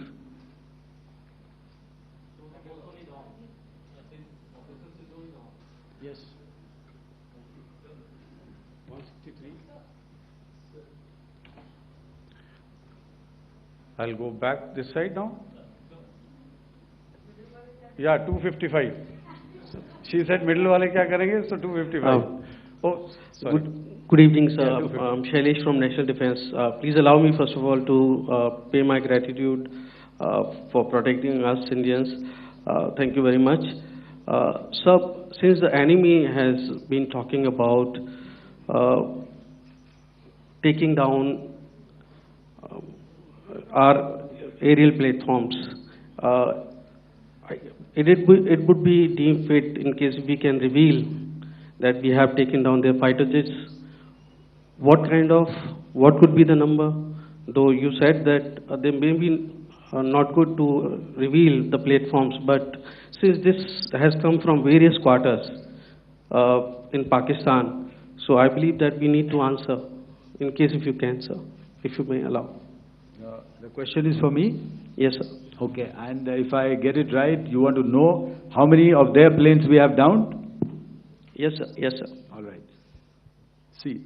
[SPEAKER 1] Yes. 163. I'll go back this side now. Yeah, 255. She said middle wale kya karenge, so 255. Oh, sorry.
[SPEAKER 8] Good evening, sir.
[SPEAKER 1] Yeah,
[SPEAKER 8] I'm Shailesh from National Defense. Please allow me, first of all, to pay my gratitude for protecting us Indians. Thank you very much. Sir, since the enemy has been talking about taking down our aerial platforms, it would be deemed fit in case we can reveal that we have taken down their fighter jets. What could be the number? Though you said that they may be not good to reveal the platforms, but since this has come from various quarters in Pakistan, so I believe that we need to answer, in case if you can, sir, if you may allow.
[SPEAKER 3] The question is for me?
[SPEAKER 8] Yes, sir.
[SPEAKER 3] Okay, and if I get it right, you want to know how many of their planes we have downed?
[SPEAKER 8] Yes, sir. Yes, sir.
[SPEAKER 3] All right. See,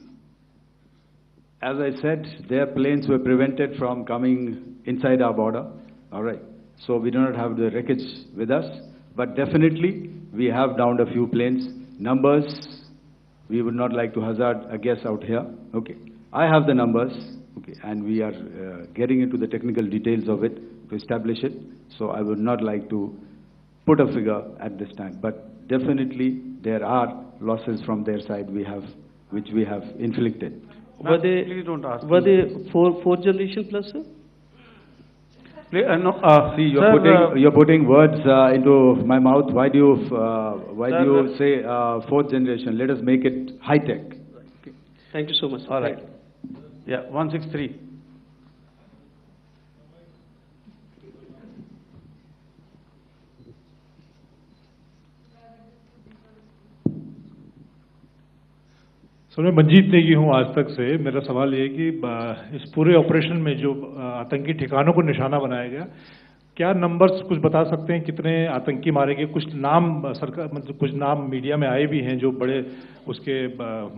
[SPEAKER 3] as I said, their planes were prevented from coming inside our border. All right. So we do not have the wreckage with us, but definitely we have downed a few planes. Numbers, we would not like to hazard a guess out here. Okay. I have the numbers. Okay, and we are getting into the technical details of it to establish it. So I would not like to put a figure at this time, but definitely there are losses from their side which we have inflicted.
[SPEAKER 8] Were they
[SPEAKER 1] please don't ask.
[SPEAKER 8] Were they fourth generation plus, sir?
[SPEAKER 1] No,
[SPEAKER 3] See,
[SPEAKER 1] sir,
[SPEAKER 3] you're putting words into my mouth. Why do you say fourth generation? Let us make it high tech.
[SPEAKER 8] Thank you so much.
[SPEAKER 1] all right. Yeah, 163.
[SPEAKER 9] Sir मैं मंजीत नेगी हूँ आज तक से। मेरा सवाल ये है कि इस पूरे ऑपरेशन में जो आतंकी ठिकानों को निशाना बनाया गया, क्या नंबर्स कुछ बता सकते हैं कितने आतंकी मारे गए? कुछ नाम सरकार मतलब कुछ नाम मीडिया में आए भी हैं जो बड़े उसके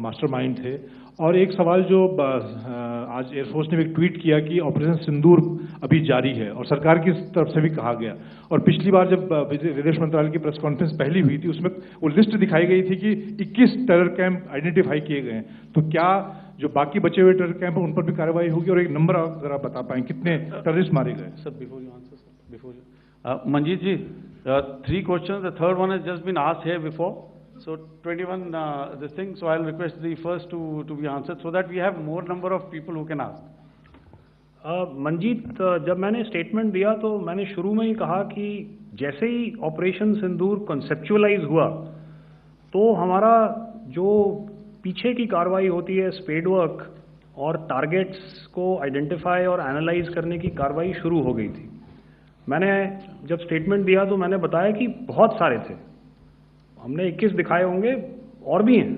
[SPEAKER 9] मास्टरमाइंड थे। और एक सवाल जो आज एयरफोर्स ने भी एक ट्वीट किया कि ऑपरेशन सिंदूर अभी जारी है और सरकार की तरफ से भी कहा गया। और पिछली बार जब विदेश मंत्रालय की प्रेस कॉन्फ्रेंस पहली हुई थी उसमें वो लिस्ट दिखाई गई थी कि 21 टेरर कैंप आइडेंटिफाई किए गए हैं। तो क्या जो बाकी बचे हुए टेरर कैंप हैं उन पर भी कार्रवाई होगी? और एक नंबर अगर आप बता पाएं कितने टेररिस्ट मारे गए?
[SPEAKER 1] Sir, before you answer, sir, before you. Manjeet ji, 3 questions. The third one has just been asked here before. So 21 this thing. So I'll request the first to be answered so that we have more number of people who can ask.
[SPEAKER 2] Manjeet, जब मैंने statement दिया तो मैंने शुरू में ही कहा कि जैसे ही ऑपरेशन सिंदूर कॉन्सेप्चुअलाइज हुआ तो हमारा जो पीछे की कार्रवाई होती है स्पेड वर्क और टारगेट्स को आइडेंटिफाई और एनालाइज करने की कार्रवाई शुरू हो गई थी। मैंने जब स्टेटमेंट दिया तो मैंने बताया कि बहुत सारे थे, हमने 21 दिखाए होंगे और भी हैं,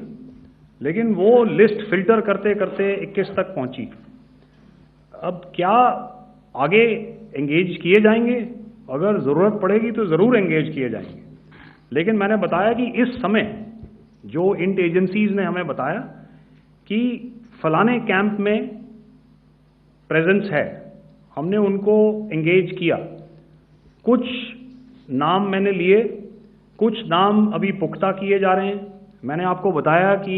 [SPEAKER 2] लेकिन वो लिस्ट फिल्टर करते करते 21 तक पहुंची। अब क्या आगे एंगेज किए जाएंगे? अगर ज़रूरत पड़ेगी तो ज़रूर एंगेज किए जाएंगे, लेकिन मैंने बताया कि इस समय जो इंट एजेंसीज ने हमें बताया कि फलाने कैंप में प्रेजेंस है, हमने उनको एंगेज किया। कुछ नाम मैंने लिए, कुछ नाम अभी पुख्ता किए जा रहे हैं। मैंने आपको बताया कि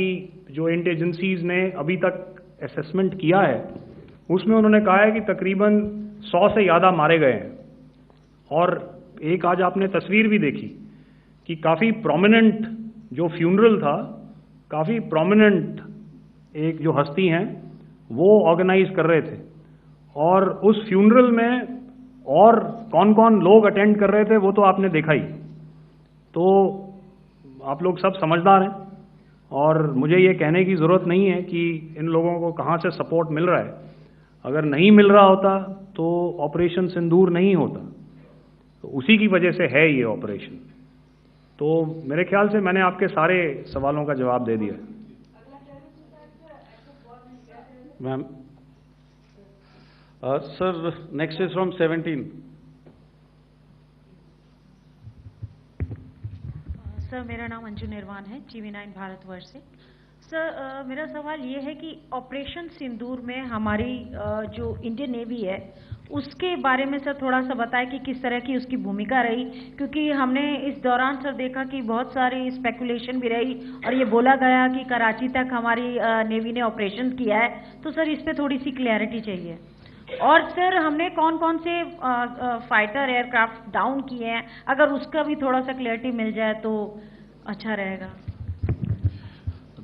[SPEAKER 2] जो इंट एजेंसीज ने अभी तक असेसमेंट किया है उसमें उन्होंने कहा है कि तकरीबन 100 से ज़्यादा मारे गए हैं। और एक आज आपने तस्वीर भी देखी कि काफ़ी प्रोमिनेंट जो फ्यूनरल था, काफ़ी प्रोमिनेंट एक जो हस्ती हैं वो ऑर्गेनाइज कर रहे थे, और उस फ्यूनरल में और कौन कौन लोग अटेंड कर रहे थे वो तो आपने देखा ही। तो आप लोग सब समझदार हैं और मुझे ये कहने की ज़रूरत नहीं है कि इन लोगों को कहाँ से सपोर्ट मिल रहा है। अगर नहीं मिल रहा होता तो ऑपरेशन सिंदूर नहीं होता, तो उसी की वजह से है ये ऑपरेशन। तो मेरे ख्याल से मैंने आपके सारे सवालों का जवाब दे दिया।
[SPEAKER 1] Ma'am, sir next is from 17।
[SPEAKER 10] Sir मेरा नाम अंजू निर्वाण है, TV9 भारतवर्ष से। सर मेरा सवाल ये है कि ऑपरेशन सिंदूर में हमारी जो इंडियन नेवी है उसके बारे में सर थोड़ा सा बताएं कि किस तरह की उसकी भूमिका रही, क्योंकि हमने इस दौरान सर देखा कि बहुत सारी स्पेकुलेशन भी रही और ये बोला गया कि कराची तक हमारी नेवी ने ऑपरेशन किया है। तो सर इस पर थोड़ी सी क्लैरिटी चाहिए। और सर हमने कौन कौन से फाइटर एयरक्राफ्ट डाउन किए हैं, अगर उसका भी थोड़ा सा क्लैरिटी मिल जाए तो अच्छा रहेगा।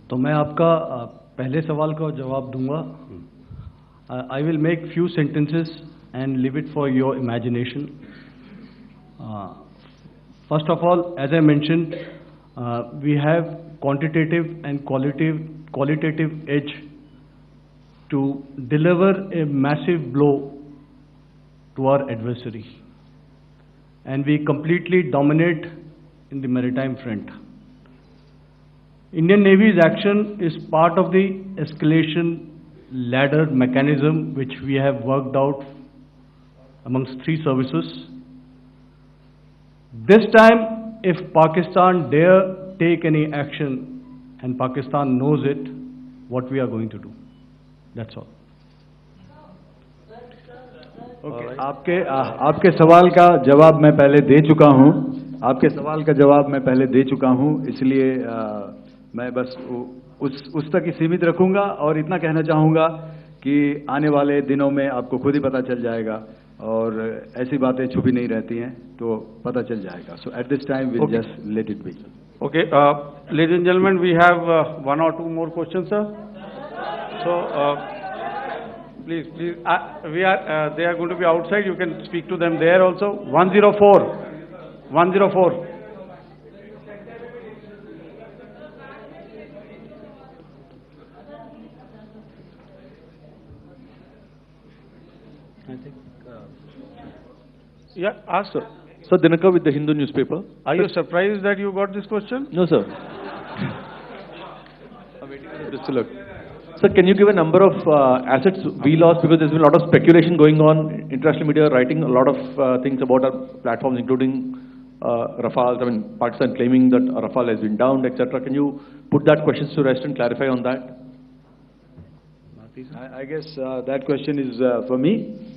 [SPEAKER 4] तो मैं आपका पहले सवाल का जवाब दूंगा। I will make few sentences and leave it for your imagination. First of all, as I mentioned, we have quantitative and qualitative edge to deliver a massive blow to our adversary, and we completely dominate in the maritime front. Indian Navy's action is part of the escalation ladder mechanism which we have worked out amongst 3 services. This time, if Pakistan dare take any action, and Pakistan knows it, what we are going to do. That's all.
[SPEAKER 3] Okay. आपके सवाल का जवाब मैं पहले दे चुका हूं। आपके सवाल का जवाब मैं पहले दे चुका हूं, इसलिए मैं बस उस तक ही सीमित रखूंगा और इतना कहना चाहूंगा कि आने वाले दिनों में आपको खुद ही पता चल जाएगा, और ऐसी बातें छुपी नहीं रहती हैं, तो पता चल जाएगा। So at this time we'll just let it be.
[SPEAKER 1] Okay, ladies and gentlemen, we have 1 or 2 more questions, sir. So Please, please. They are going to be outside. You can speak to them there also. 104. 104.
[SPEAKER 11] I think.
[SPEAKER 1] Yeah, ask.
[SPEAKER 11] Sir, Dinakar with the Hindu newspaper.
[SPEAKER 1] Are you surprised that you got this question?
[SPEAKER 11] No, sir. I'm waiting for this to look. Sir, can you give a number of assets we lost, because there's been a lot of speculation going on, international media writing a lot of things about our platforms, including Rafale. I mean, Pakistan claiming that Rafale has been downed, etc. Can you put that question to rest and clarify on that?
[SPEAKER 3] I guess that question is for me.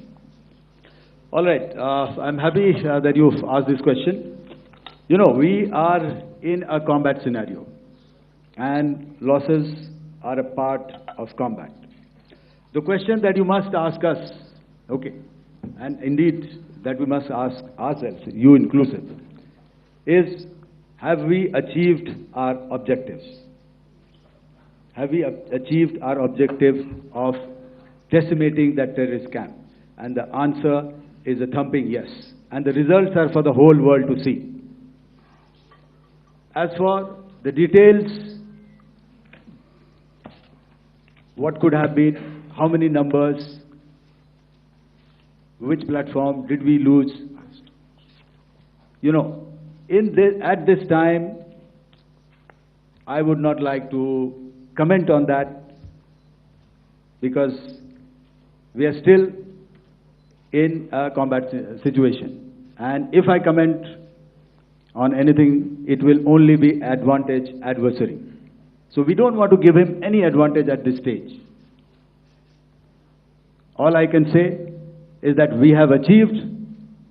[SPEAKER 3] All right, I'm happy that you've asked this question. You know, we are in a combat scenario, and losses are a part of combat. The question that you must ask us, okay, and indeed that we must ask ourselves, you inclusive, is have we achieved our objectives? Have we achieved our objective of decimating that terrorist camp? And the answer is a thumping yes. And the results are for the whole world to see. As for the details, what could have been, how many numbers, which platform did we lose? You know, at this time, I would not like to comment on that, because we are still in a combat situation. And if I comment on anything, it will only be advantage adversary. So we don't want to give him any advantage at this stage. All I can say is that we have achieved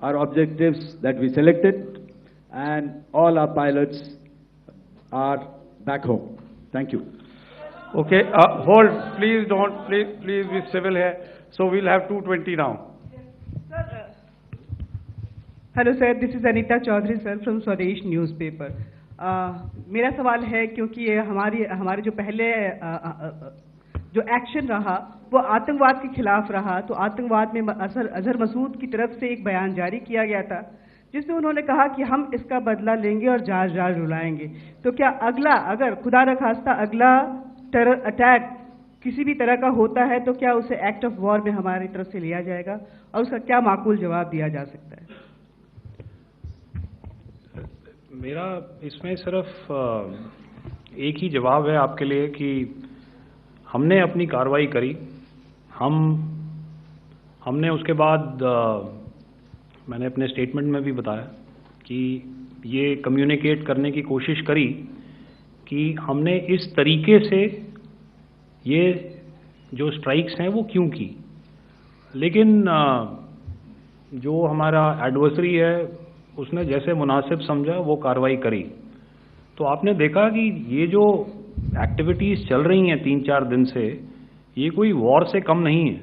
[SPEAKER 3] our objectives that we selected, and all our pilots are back home. Thank you.
[SPEAKER 1] Okay, hold. Please don't. Please be civil here. So we'll have 220 now.
[SPEAKER 12] Hello sir, this is Anita Chaudhary sir from Swadesh newspaper. मेरा सवाल है, क्योंकि ये हमारे जो पहले जो action रहा वो आतंकवाद के खिलाफ रहा, तो आतंकवाद में अजहर मसूद की तरफ से एक बयान जारी किया गया था जिसमें उन्होंने कहा कि हम इसका बदला लेंगे और जाज जाज रुलाएंगे। तो क्या अगला, अगर खुदा न खास्ता अगला टेरर अटैक किसी भी तरह का होता है, तो क्या उसे एक्ट ऑफ वॉर में हमारी तरफ से लिया जाएगा और उसका क्या माकूल जवाब दिया जा सकता है?
[SPEAKER 2] मेरा इसमें सिर्फ एक ही जवाब है आपके लिए कि हमने अपनी कार्रवाई करी। हमने उसके बाद मैंने अपने स्टेटमेंट में भी बताया कि ये कम्युनिकेट करने की कोशिश करी कि हमने इस तरीके से ये जो स्ट्राइक्स हैं वो क्यों की। लेकिन जो हमारा एडवर्सरी है उसने जैसे मुनासिब समझा वो कार्रवाई करी। तो आपने देखा कि ये जो एक्टिविटीज़ चल रही हैं 3-4 दिन से, ये कोई वॉर से कम नहीं है।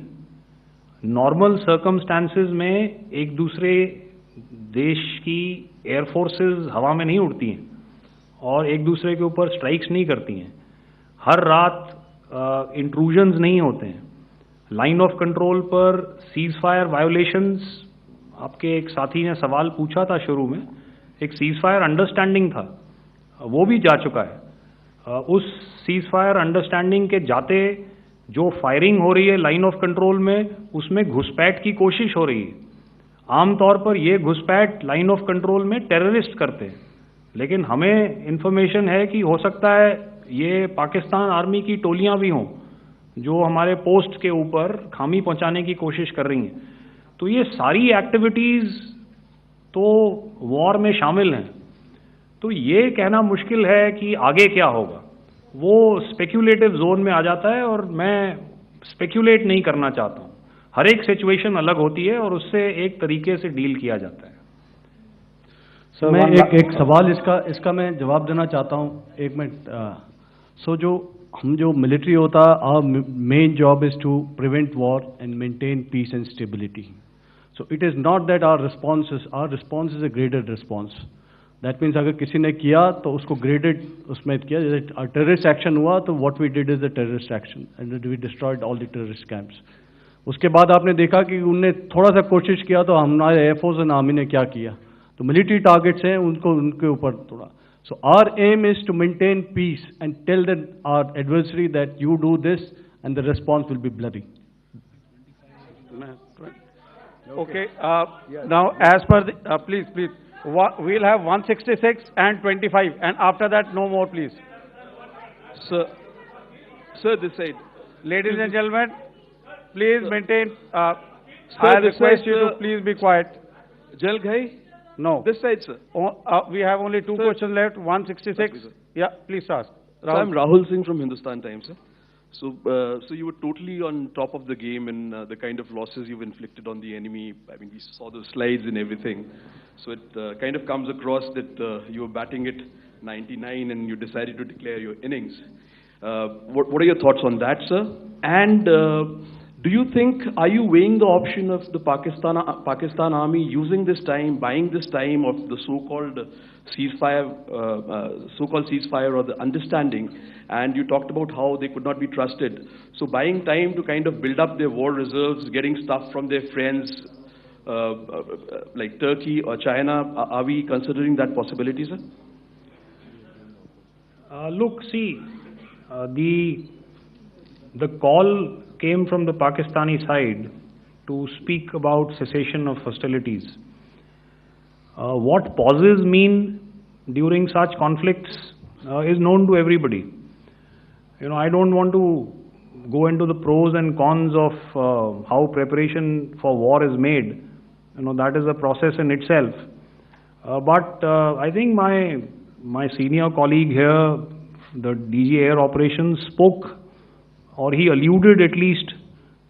[SPEAKER 2] नॉर्मल सर्कमस्टांसेस में एक दूसरे देश की एयरफोर्सेस हवा में नहीं उड़ती हैं और एक दूसरे के ऊपर स्ट्राइक्स नहीं करती हैं। हर रात इंट्रूजन्स नहीं होते हैं। लाइन ऑफ कंट्रोल पर सीज फायर वायोलेशंस, आपके एक साथी ने सवाल पूछा था शुरू में, एक सीज फायर अंडरस्टैंडिंग था, वो भी जा चुका है। उस सीज फायर अंडरस्टैंडिंग के जाते जो फायरिंग हो रही है लाइन ऑफ कंट्रोल में, उसमें घुसपैठ की कोशिश हो रही है। आमतौर पर ये घुसपैठ लाइन ऑफ कंट्रोल में टेररिस्ट करते हैं, लेकिन हमें इंफॉर्मेशन है कि हो सकता है ये पाकिस्तान आर्मी की टोलियां भी हों जो हमारे पोस्ट के ऊपर खामी पहुंचाने की कोशिश कर रही हैं। तो ये सारी एक्टिविटीज़ तो वॉर में शामिल हैं। तो ये कहना मुश्किल है कि आगे क्या होगा, वो स्पेक्यूलेटिव जोन में आ जाता है और मैं स्पेक्यूलेट नहीं करना चाहता हूँ। हर एक सिचुएशन अलग होती है और उससे एक तरीके से डील किया जाता है।
[SPEAKER 4] सर मैं एक सवाल इसका मैं जवाब देना चाहता हूँ, एक मिनट। हम जो मिलिट्री होता, our main job is to prevent war and maintain peace and stability. So it is not that our response is a graded response. That means अगर किसी ने किया तो उसको ग्रेडेड उसमें किया। जैसे टेररिस्ट एक्शन हुआ तो what we did is the terrorist action and we destroyed all the terrorist camps. उसके बाद आपने देखा कि उनने थोड़ा सा कोशिश किया तो हमारे एयरफोर्स एंड आर्मी ने क्या किया, तो मिलिट्री टारगेट्स हैं उनको उनके ऊपर थोड़ा. So our aim is to maintain peace and tell our adversary that you do this and the response will be bloody.
[SPEAKER 1] Okay, now as per the, please, we'll have 166 and 25 and after that no more please.
[SPEAKER 13] Sir, this side.
[SPEAKER 1] Ladies and gentlemen, please maintain, I request you to please be quiet.
[SPEAKER 13] Jal Ghai?
[SPEAKER 1] No.
[SPEAKER 13] This side, sir.
[SPEAKER 1] We have only two questions left, 166. Yeah, please ask.
[SPEAKER 13] So I'm Rahul Singh from Hindustan Times, sir. So you were totally on top of the game in the kind of losses you've inflicted on the enemy. I mean, we saw the slides and everything. So it kind of comes across that you were batting it 99 and you decided to declare your innings. What are your thoughts on that, sir? And do you think, are you weighing the option of the Pakistan army using this time, buying this time of the so-called ceasefire or the understanding? And you talked about how they could not be trusted. So buying time to kind of build up their war reserves, getting stuff from their friends like Turkey or China, are we considering that possibility, sir?
[SPEAKER 2] Look, see, the call came from the Pakistani side to speak about cessation of hostilities. What pauses mean during such conflicts is known to everybody. You know, I don't want to go into the pros and cons of how preparation for war is made. You know, that is a process in itself. But I think my senior colleague here, the DG Air Operations, spoke, or he alluded at least,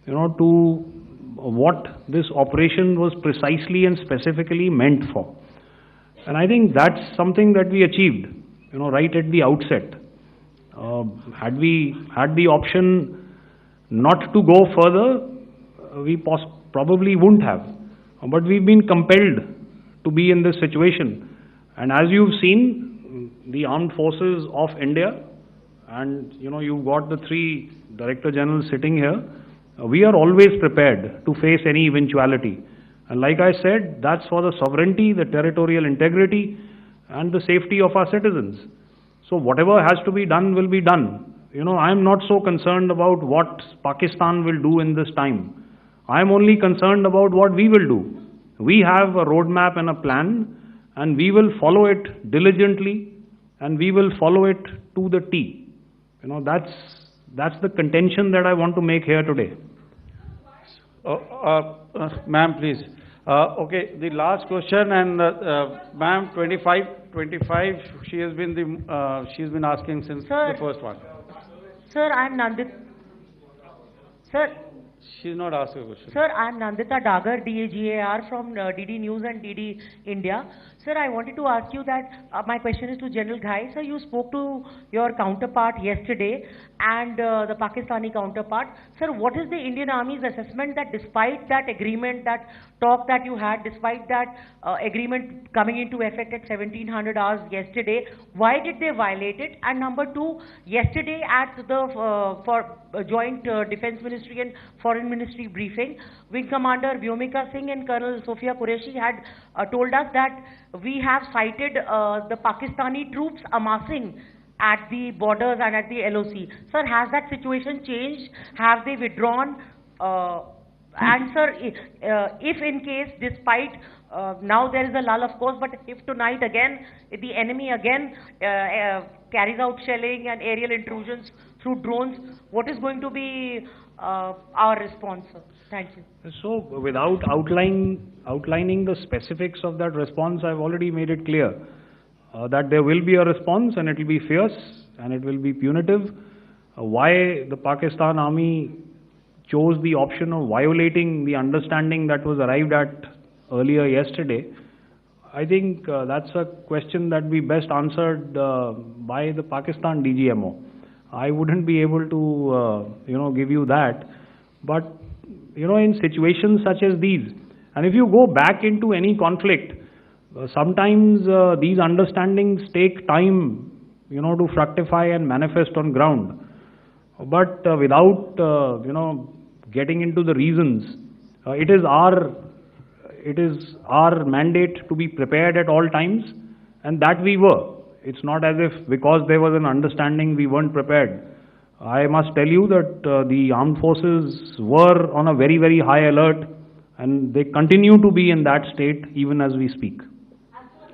[SPEAKER 2] you know, to what this operation was precisely and specifically meant for. And I think that's something that we achieved, you know, right at the outset. Had we had the option not to go further, we probably wouldn't have. But we've been compelled to be in this situation. And as you've seen, the armed forces of India, and you know, you've got the three Director Generals sitting here, we are always prepared to face any eventuality. And like I said, that's for the sovereignty, the territorial integrity, and the safety of our citizens. So whatever has to be done will be done. You know, I'm not so concerned about what Pakistan will do in this time. I'm only concerned about what we will do. We have a roadmap and a plan, and we will follow it diligently, and we will follow it to the T. You know, that's the contention that I want to make here today.
[SPEAKER 1] Ma'am, please. Okay, the last question, and ma'am, 25. She has been asking since the first one.
[SPEAKER 10] Sir, I'm Nandita. Sir.
[SPEAKER 1] She's not asking a question.
[SPEAKER 10] Sir, I'm Nandita Dagar, DAGAR from DD News and DD India. Sir, I wanted to ask you that my question is to General Ghai. Sir, you spoke to your counterpart yesterday and the Pakistani counterpart. Sir, what is the Indian Army's assessment that despite that agreement, that talk that you had, despite that agreement coming into effect at 1700 hours yesterday, why did they violate it? And number two, yesterday at the Joint Defense Ministry and Foreign Ministry briefing, Wing Commander Vyomika Singh and Colonel Sophia Qureshi had told us that we have cited the Pakistani troops amassing at the borders and at the LOC. Sir, has that situation changed? Have they withdrawn? And sir, if in case, despite now there is a lull, of course, but if tonight again, if the enemy again carries out shelling and aerial intrusions through drones, what is going to be our response, sir? Thank you.
[SPEAKER 2] So, without outlining the specifics of that response, I've already made it clear that there will be a response, and it will be fierce, and it will be punitive. Why the Pakistan Army chose the option of violating the understanding that was arrived at earlier yesterday, I think that's a question that we best answered by the Pakistan DGMO. I wouldn't be able to, give you that. But, in situations such as these, and if you go back into any conflict, sometimes these understandings take time, to fructify and manifest on ground. But without, getting into the reasons. It is our mandate to be prepared at all times, and that we were. It's not as if because there was an understanding we weren't prepared. I must tell you that the armed forces were on a very, very high alert, and they continue to be in that state even as we speak.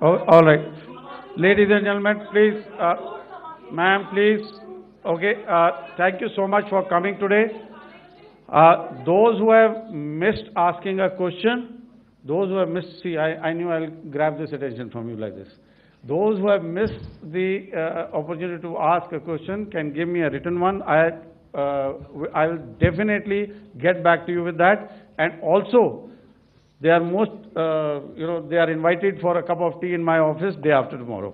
[SPEAKER 1] Oh, all right. Ladies and gentlemen, please, ma'am, please. Okay, thank you so much for coming today. Those who have missed asking a question, those who have missed, see, I knew I'll grab this attention from you like this. Those who have missed the opportunity to ask a question can give me a written one. I will definitely get back to you with that. And also, they are they are invited for a cup of tea in my office day after tomorrow.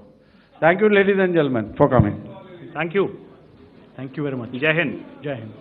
[SPEAKER 1] Thank you, ladies and gentlemen, for coming.
[SPEAKER 2] Thank you.
[SPEAKER 4] Thank you very much.
[SPEAKER 2] Jai Hind.
[SPEAKER 4] Jai Hind.